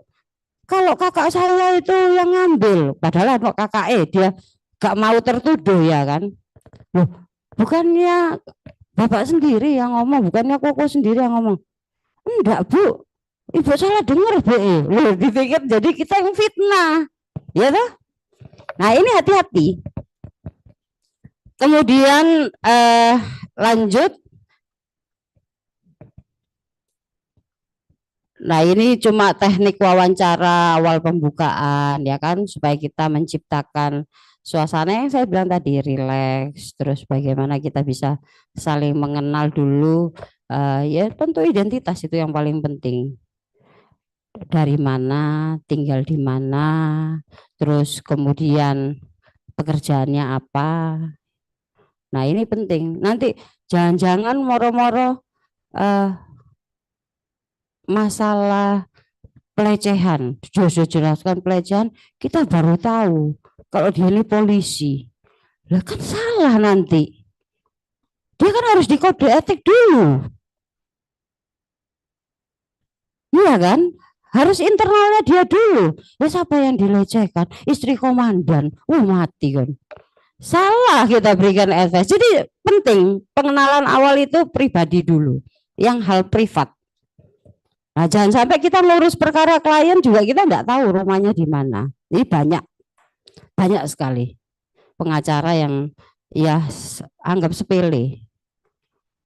Kalau kakak saya itu yang ngambil, padahal anak kakak dia gak mau tertuduh ya kan. Loh, bukannya bapak sendiri yang ngomong, bukannya koko sendiri yang ngomong. Enggak Bu, ibu salah dengar Bu. Loh, dipikir jadi kita yang fitnah, ya toh? Nah ini hati-hati. Kemudian lanjut. Nah ini cuma teknik wawancara awal pembukaan ya kan, supaya kita menciptakan suasana yang saya bilang tadi, rileks, terus bagaimana kita bisa saling mengenal dulu, ya tentu identitas itu yang paling penting. Dari mana, tinggal di mana, terus kemudian pekerjaannya apa. Nah ini penting. Nanti jangan-jangan moro-moro masalah pelecehan, sudah jelaskan pelecehan, kita baru tahu kalau dia ini polisi. Lah kan salah nanti. Dia kan harus dikode etik dulu. Iya kan? Harus internalnya dia dulu. Ya siapa yang dilecehkan? Istri komandan. Mati kan. Salah kita berikan advice. Jadi penting pengenalan awal itu pribadi dulu. Yang hal privat. Nah, jangan sampai kita ngurus perkara klien juga kita enggak tahu rumahnya di mana. Ini banyak sekali pengacara yang ya anggap sepele.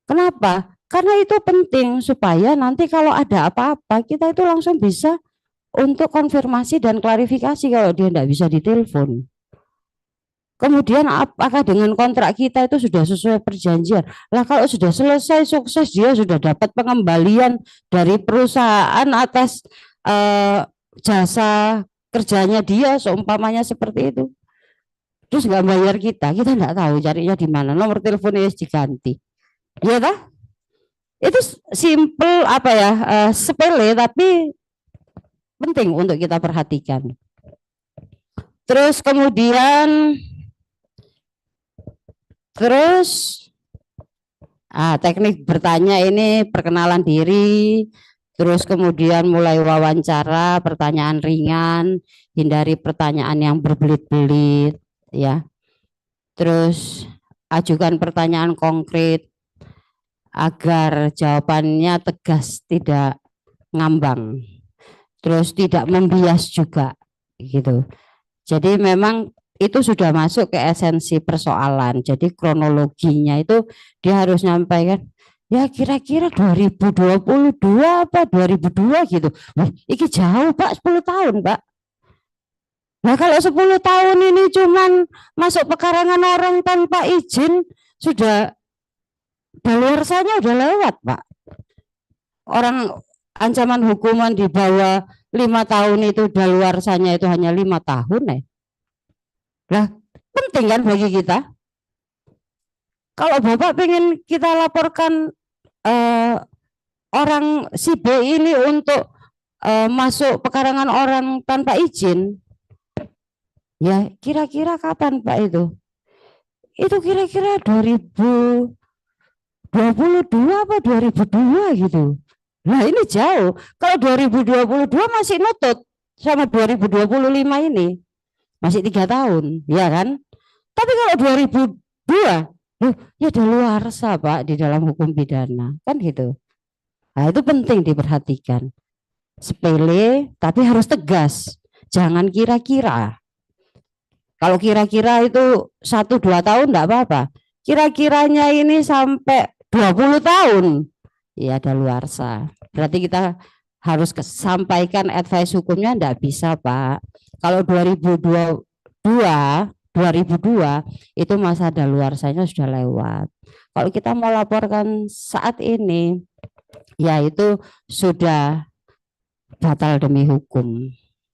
Kenapa? Karena itu penting supaya nanti kalau ada apa-apa kita itu langsung bisa untuk konfirmasi dan klarifikasi kalau dia tidak bisa ditelepon. Kemudian apakah dengan kontrak kita itu sudah sesuai perjanjian? Lah kalau sudah selesai sukses, dia sudah dapat pengembalian dari perusahaan atas jasa kerjanya dia, seumpamanya seperti itu. Terus nggak bayar kita nggak tahu carinya di mana. Nomor teleponnya diganti. Ya dah? Itu simple apa ya, sepele tapi penting untuk kita perhatikan. Terus kemudian teknik bertanya ini perkenalan diri, terus kemudian mulai wawancara, pertanyaan ringan, hindari pertanyaan yang berbelit-belit ya. Terus ajukan pertanyaan konkret agar jawabannya tegas, tidak ngambang. Terus tidak membias juga gitu. Jadi memang itu sudah masuk ke esensi persoalan. Jadi kronologinya itu dia harus nyampaikan ya kira-kira 2022 apa 2002 gitu. Ini jauh Pak, 10 tahun Pak. Nah kalau 10 tahun ini cuman masuk pekarangan orang tanpa izin, sudah daluarsanya udah lewat Pak. Orang ancaman hukuman di bawah 5 tahun itu daluarsanya itu hanya 5 tahun ya. Nah, penting kan bagi kita. Kalau Bapak pengen kita laporkan orang si B ini untuk masuk pekarangan orang tanpa izin, ya kira-kira kapan Pak itu? Itu kira-kira 2022 apa 2002 gitu. Nah ini jauh. Kalau 2022 masih nutut sama 2025 ini. Masih 3 tahun, ya kan? Tapi kalau 2002, ya daluarsa Pak di dalam hukum pidana, kan gitu. Nah itu penting diperhatikan. Sepele, tapi harus tegas. Jangan kira-kira. Kalau kira-kira itu 1-2 tahun enggak apa-apa. Kira-kiranya ini sampai 20 tahun. ya daluarsa. Berarti kita harus sampaikan advice hukumnya, enggak bisa Pak. Kalau 2002 itu masa daluarsanya sudah lewat. Kalau kita mau laporkan saat ini, ya itu sudah batal demi hukum.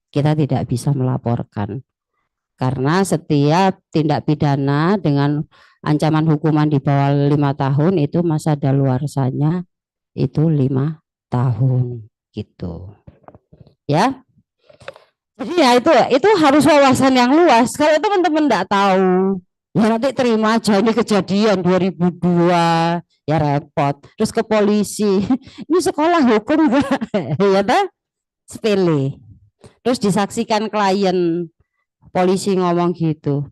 Kita tidak bisa melaporkan. Karena setiap tindak pidana dengan ancaman hukuman di bawah 5 tahun itu masa daluarsanya itu 5 tahun gitu. Ya. Jadi ya itu harus wawasan yang luas. Kalau teman-teman enggak tahu, ya nanti terima aja ini kejadian 2002, ya repot. Terus ke polisi, ini sekolah hukum enggak? Ya tak? Sepele. Terus disaksikan klien, polisi ngomong gitu.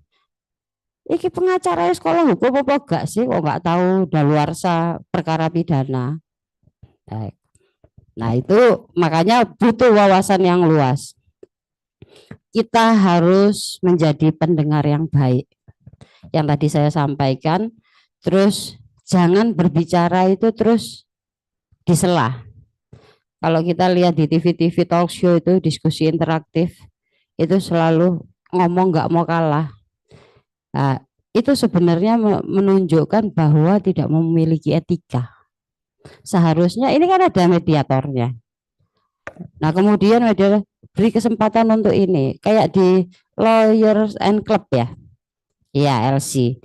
Iki pengacara sekolah hukum apa enggak sih? Kok enggak tahu daluarsa perkara pidana. Nah itu makanya butuh wawasan yang luas. Kita harus menjadi pendengar yang baik. Yang tadi saya sampaikan, terus jangan berbicara itu terus disela. Kalau kita lihat di TV-TV talk show itu diskusi interaktif, itu selalu ngomong nggak mau kalah. Nah, itu sebenarnya menunjukkan bahwa tidak memiliki etika. Seharusnya ini kan ada mediatornya. Nah kemudian ada beri kesempatan untuk ini, kayak di Lawyers and Club ya, ya LC.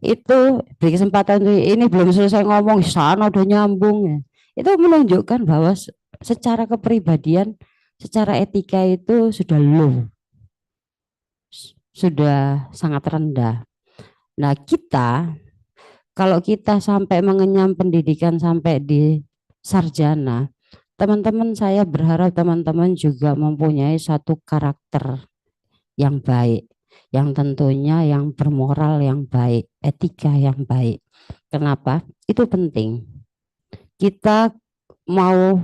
Itu beri kesempatan ini belum selesai ngomong, sana udah nyambung ya. Itu menunjukkan bahwa secara kepribadian, secara etika itu sudah low, sudah sangat rendah. Nah kita, kalau kita sampai mengenyam pendidikan sampai di sarjana, teman-teman saya berharap teman-teman juga mempunyai satu karakter yang baik, yang tentunya yang bermoral yang baik, etika yang baik. Kenapa? Itu penting. Kita mau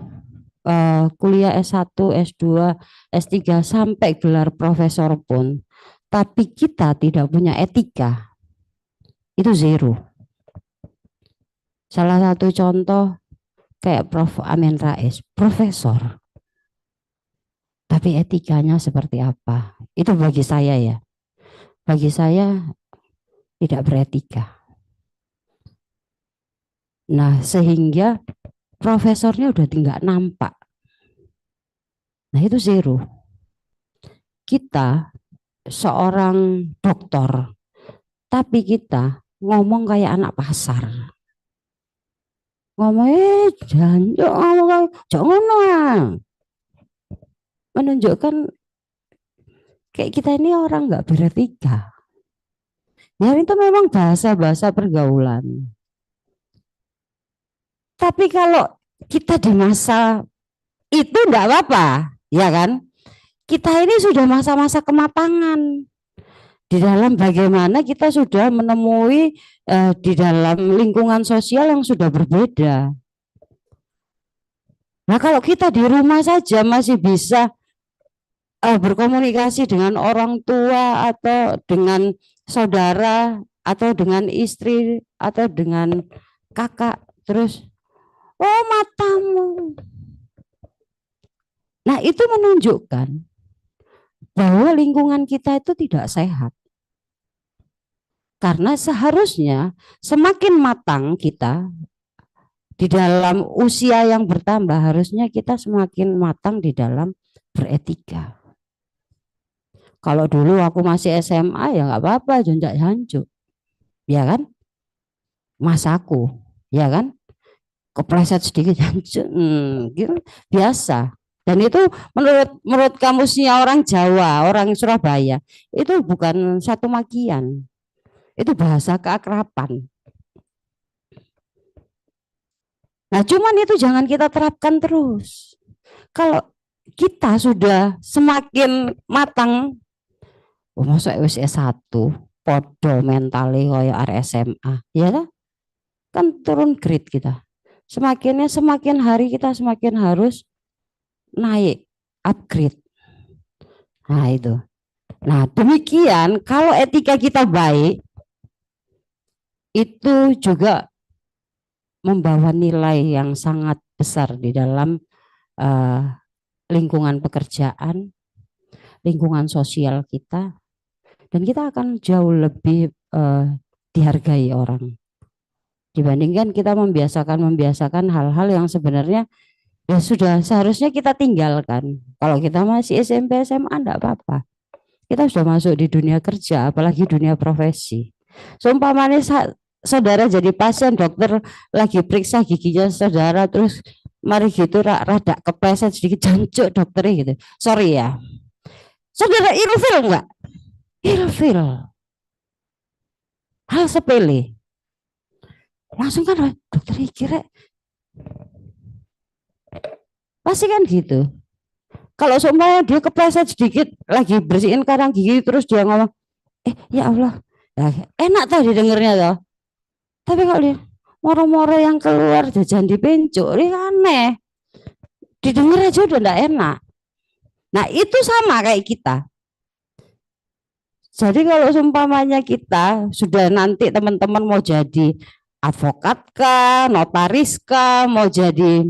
kuliah S1, S2, S3 sampai gelar profesor pun, tapi kita tidak punya etika, itu zero. Salah satu contoh kayak Prof. Amin Rais, profesor, tapi etikanya seperti apa? Itu bagi saya ya, bagi saya tidak beretika. Nah sehingga profesornya udah tidak nampak. Nah itu zero. Kita seorang dokter, tapi kita ngomong kayak anak pasar. Ngomong janjuk ngomong jangan, menunjukkan kayak kita ini orang nggak beretika. Ya itu memang bahasa-bahasa pergaulan. Tapi kalau kita di masa itu enggak apa-apa, ya kan? Kita ini sudah masa-masa kematangan. Di dalam bagaimana kita sudah menemui di dalam lingkungan sosial yang sudah berbeda. Nah, kalau kita di rumah saja masih bisa berkomunikasi dengan orang tua atau dengan saudara atau dengan istri atau dengan kakak, terus oh matamu. Nah itu menunjukkan bahwa lingkungan kita itu tidak sehat. Karena seharusnya semakin matang kita di dalam usia yang bertambah, harusnya kita semakin matang di dalam beretika. Kalau dulu aku masih SMA ya nggak apa-apa, jonjak hancur, ya kan? Masaku, ya kan? Kepleset sedikit hancur, gitu, biasa. Dan itu menurut kamusnya orang Jawa, orang Surabaya, itu bukan satu makian, itu bahasa keakraban. Nah, cuman itu jangan kita terapkan terus. Kalau kita sudah semakin matang, masuk wis S1, podo mentale kaya arek SMA, ya kan? Kan turun grade kita. Semakin hari kita semakin harus naik, upgrade. Nah itu. Nah demikian kalau etika kita baik, itu juga membawa nilai yang sangat besar di dalam eh, lingkungan pekerjaan, lingkungan sosial kita, dan kita akan jauh lebih dihargai orang dibandingkan kita membiasakan hal-hal yang sebenarnya ya sudah seharusnya kita tinggalkan. Kalau kita masih SMP SMA enggak apa-apa. Kita sudah masuk di dunia kerja, apalagi dunia profesi. Seumpamanya saudara jadi pasien, dokter lagi periksa giginya saudara, terus mari gitu rada kepleset sedikit, jancuk dokternya gitu. Sorry ya. Saudara ilfil enggak? Ilfil. Hal sepele. Langsung kan dokter kira pasti kan gitu. Kalau seumpamanya dia kepleset sedikit lagi bersihin karang gigi terus dia ngomong, ya Allah, ya, enak tau didengarnya toh. Tapi kalau dia moro-moro yang keluar jajan di pencuk, ini aneh. Didengar aja udah enggak enak. Nah itu sama kayak kita. Jadi kalau seumpamanya kita sudah nanti teman-teman mau jadi advokat kah, notaris kah, mau jadi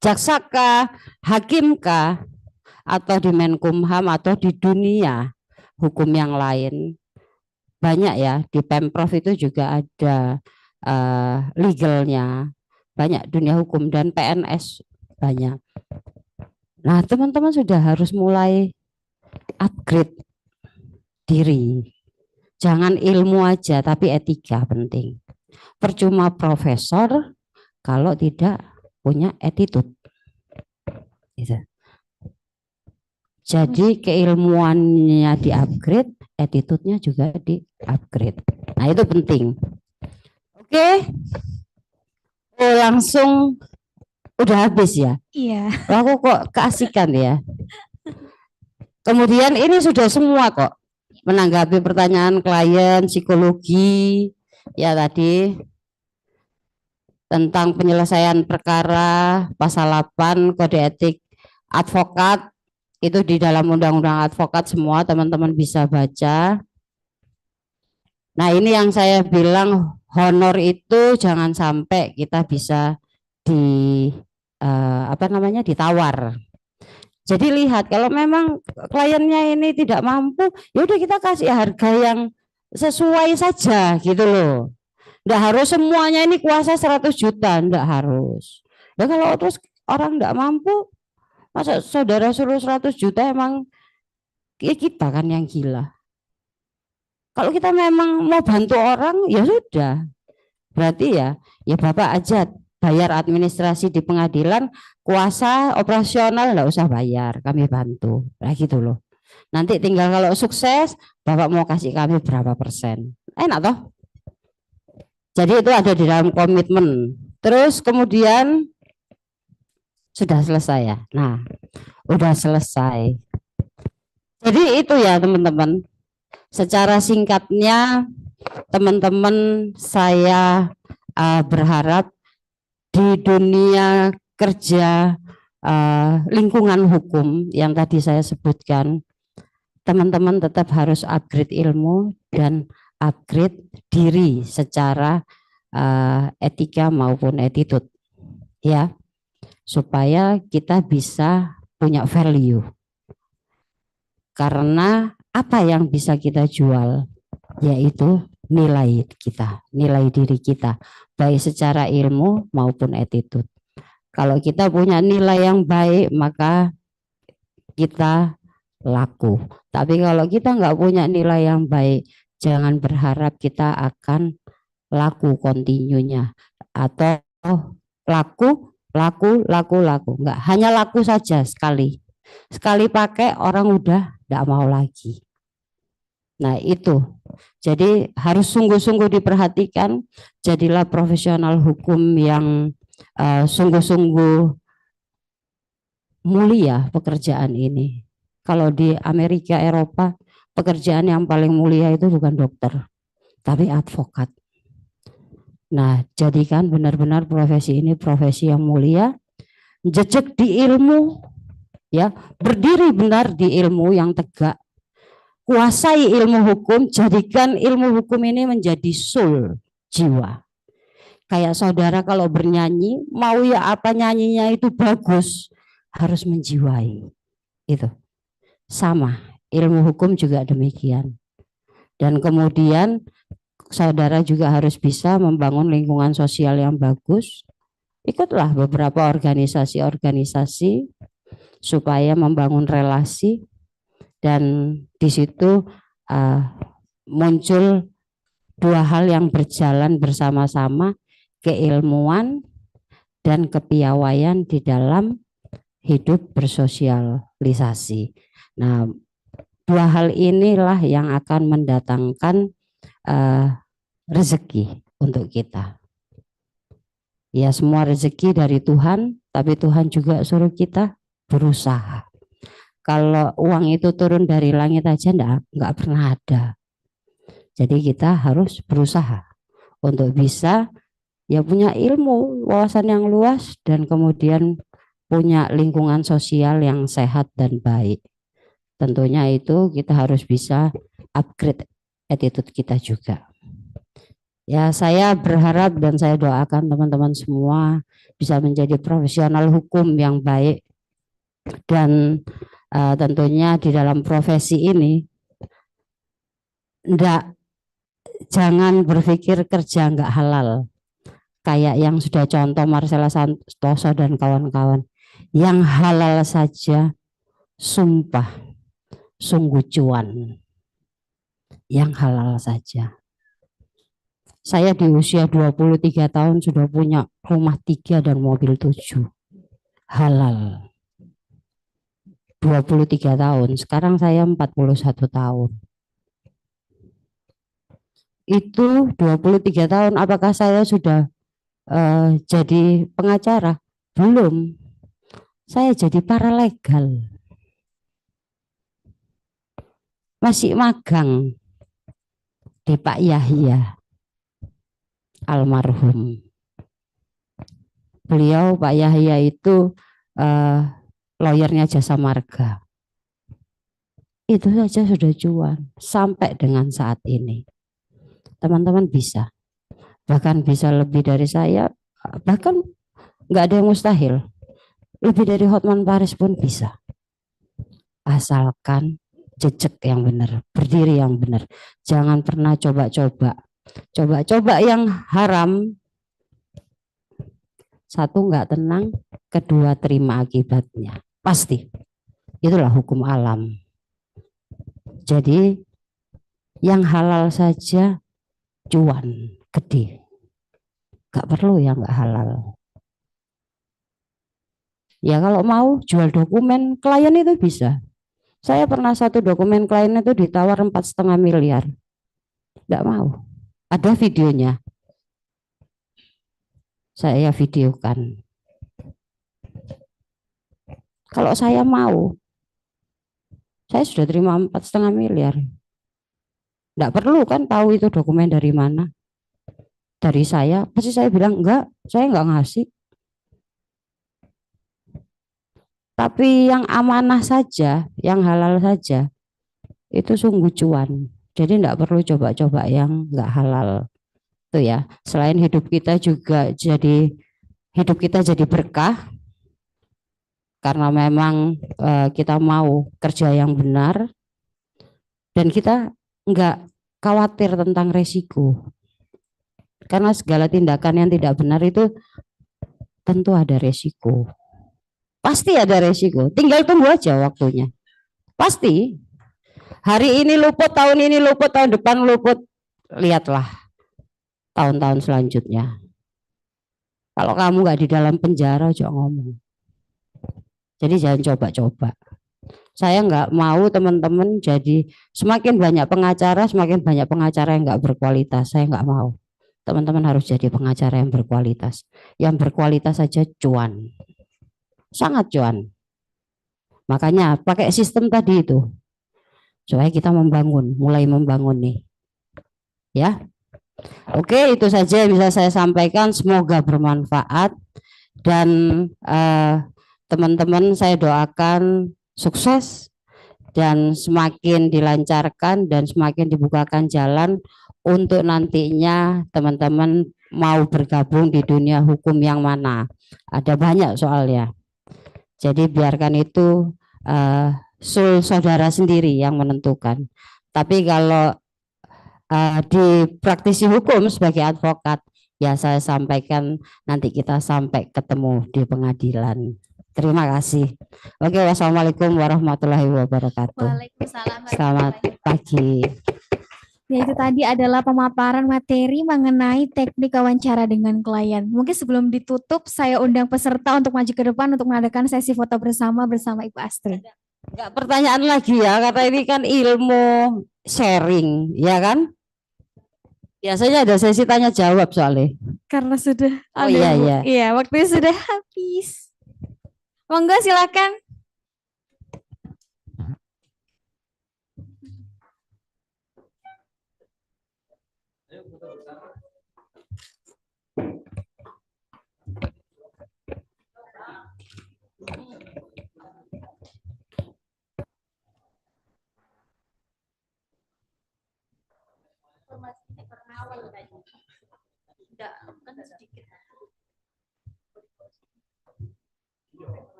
jaksa kah, hakim kah, atau di Menkumham atau di dunia hukum yang lain, banyak ya, di Pemprov itu juga ada legalnya, banyak dunia hukum dan PNS banyak. Nah teman-teman sudah harus mulai upgrade diri. Jangan ilmu aja tapi etika penting. Percuma profesor kalau tidak punya attitude. Gitu. Jadi keilmuannya di-upgrade, attitude-nya juga di-upgrade. Nah itu penting. Oke. Oh, langsung udah habis ya? Iya. Aku kok keasikan ya. Kemudian ini sudah semua kok. Menanggapi pertanyaan klien, psikologi, ya tadi tentang penyelesaian perkara, pasal 8 kode etik advokat, itu di dalam undang-undang advokat semua teman-teman bisa baca. Nah ini yang saya bilang honor itu jangan sampai kita bisa ditawar. Jadi lihat kalau memang kliennya ini tidak mampu, ya udah kita kasih harga yang sesuai saja gitu loh. Enggak harus semuanya ini kuasa 100 juta, enggak harus. Ya kalau terus orang enggak mampu, masa saudara suruh 100 juta emang ya kita kan yang gila. Kalau kita memang mau bantu orang, ya sudah. Berarti ya Bapak aja bayar administrasi di pengadilan, kuasa operasional enggak usah bayar, kami bantu. Nah gitu loh. Nanti tinggal kalau sukses, Bapak mau kasih kami berapa persen. Enak toh? Jadi itu ada di dalam komitmen. Terus kemudian sudah selesai ya. Nah, udah selesai. Jadi itu ya teman-teman. Secara singkatnya teman-teman saya berharap di dunia kerja lingkungan hukum yang tadi saya sebutkan, teman-teman tetap harus upgrade ilmu dan upgrade diri secara etika maupun attitude ya, supaya kita bisa punya value. Karena apa yang bisa kita jual yaitu nilai kita, nilai diri kita, baik secara ilmu maupun attitude. Kalau kita punya nilai yang baik maka kita laku. Tapi kalau kita nggak punya nilai yang baik, jangan berharap kita akan laku kontinunya atau laku. Nggak hanya laku saja sekali pakai orang udah nggak mau lagi. Nah itu, jadi harus sungguh-sungguh diperhatikan. Jadilah profesional hukum yang sungguh-sungguh mulia pekerjaan ini. Kalau di Amerika, Eropa, pekerjaan yang paling mulia itu bukan dokter, tapi advokat. Nah, jadikan benar-benar profesi ini profesi yang mulia, jejak di ilmu, ya, berdiri benar di ilmu yang tegak, kuasai ilmu hukum, jadikan ilmu hukum ini menjadi soul, jiwa. Kayak saudara kalau bernyanyi, mau ya apa nyanyinya itu bagus, harus menjiwai. Itu sama, ilmu hukum juga demikian. Dan kemudian saudara juga harus bisa membangun lingkungan sosial yang bagus. Ikutlah beberapa organisasi-organisasi supaya membangun relasi, dan di situ uh, muncul dua hal yang berjalan bersama-sama, keilmuan dan kepiawaian di dalam hidup bersosialisasi. Nah, dua hal inilah yang akan mendatangkan rezeki untuk kita. Ya, semua rezeki dari Tuhan, tapi Tuhan juga suruh kita berusaha. Kalau uang itu turun dari langit aja enggak pernah ada. Jadi kita harus berusaha untuk bisa ya punya ilmu, wawasan yang luas, dan kemudian punya lingkungan sosial yang sehat dan baik. Tentunya itu kita harus bisa upgrade attitude kita juga. Ya, saya berharap dan saya doakan teman-teman semua bisa menjadi profesional hukum yang baik, dan tentunya di dalam profesi ini jangan berpikir kerja nggak halal kayak yang sudah contoh Marcella Santoso dan kawan-kawan. Yang halal saja sumpah sungguh cuan, yang halal saja. Saya di usia 23 tahun sudah punya rumah 3 dan mobil 7, halal. 23 tahun, sekarang saya 41 tahun. Itu 23 tahun, apakah saya sudah jadi pengacara? Belum. Saya jadi paralegal. Masih magang di Pak Yahya almarhum. Beliau Pak Yahya itu lawyernya Jasa Marga. Itu saja sudah cuan sampai dengan saat ini. Teman-teman bisa, bahkan bisa lebih dari saya, bahkan nggak ada yang mustahil. Lebih dari Hotman Paris pun bisa. Asalkan jejak yang benar, berdiri yang benar. Jangan pernah coba-coba. Coba-coba yang haram. Satu, nggak tenang. Kedua, terima akibatnya. Pasti. Itulah hukum alam. Jadi yang halal saja cuan gede. Gak perlu yang nggak halal. Ya kalau mau jual dokumen klien itu bisa. Saya pernah satu dokumen klien itu ditawar 4,5 miliar. Nggak mau. Ada videonya. Saya videokan. Kalau saya mau, saya sudah terima 4,5 miliar. Nggak perlu kan tahu itu dokumen dari mana. Dari saya, pasti saya bilang enggak, saya nggak ngasih. Tapi yang amanah saja, yang halal saja, itu sungguh cuan. Jadi enggak perlu coba-coba yang enggak halal. Itu ya. Selain hidup kita jadi berkah, karena memang kita mau kerja yang benar, dan kita enggak khawatir tentang resiko. Karena segala tindakan yang tidak benar itu tentu ada resiko. Pasti ada resiko, tinggal tunggu aja waktunya. Pasti. Hari ini luput, tahun ini luput, tahun depan luput. Lihatlah tahun-tahun selanjutnya. Kalau kamu nggak di dalam penjara, jangan ngomong. Jadi jangan coba-coba. Saya nggak mau teman-teman jadi semakin banyak pengacara yang nggak berkualitas. Saya nggak mau. Teman-teman harus jadi pengacara yang berkualitas. Yang berkualitas saja cuan. Sangat cuan. Makanya pakai sistem tadi itu supaya kita mulai membangun nih. Ya. Oke, itu saja yang bisa saya sampaikan. Semoga bermanfaat, dan teman-teman saya doakan sukses dan semakin dilancarkan dan semakin dibukakan jalan untuk nantinya teman-teman mau bergabung di dunia hukum yang mana. Ada banyak soalnya. Jadi biarkan itu saudara sendiri yang menentukan. Tapi kalau di praktisi hukum sebagai advokat, ya saya sampaikan nanti kita sampai ketemu di pengadilan. Terima kasih. Oke, wassalamualaikum warahmatullahi wabarakatuh. Waalaikumsalam Selamat warahmatullahi pagi. Ya, itu tadi adalah pemaparan materi mengenai teknik wawancara dengan klien. Mungkin sebelum ditutup, saya undang peserta untuk maju ke depan untuk mengadakan sesi foto bersama Ibu Astrid. Enggak pertanyaan lagi ya, kata ini kan ilmu sharing, ya kan? Biasanya ada sesi tanya jawab soalnya. Karena sudah Oh ada, iya, Bu. iya. Iya, waktunya sudah habis. Monggo silakan. Tidak, kan sedikit.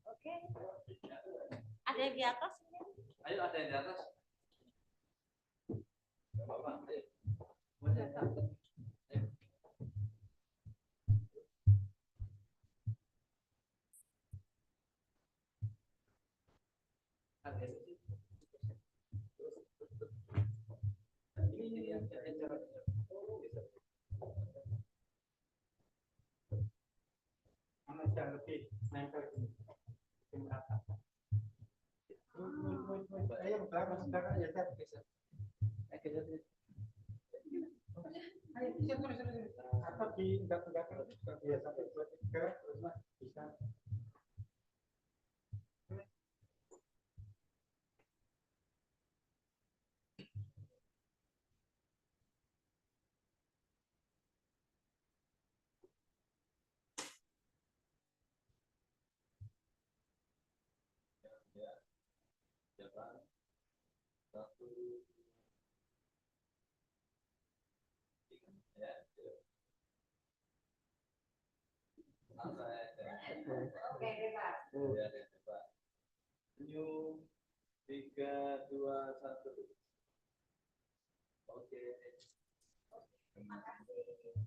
Oke. Ada yang di atas? Ayo, ada yang di atas. Mana yang lebih nempel ini? Yang merata. Ayo belakang ya Ted. Ayo terus. Atau di belakang juga bisa sampai 2 3 terus mah bisa. Senyum, 3, 2, 1. Oke. Terima kasih.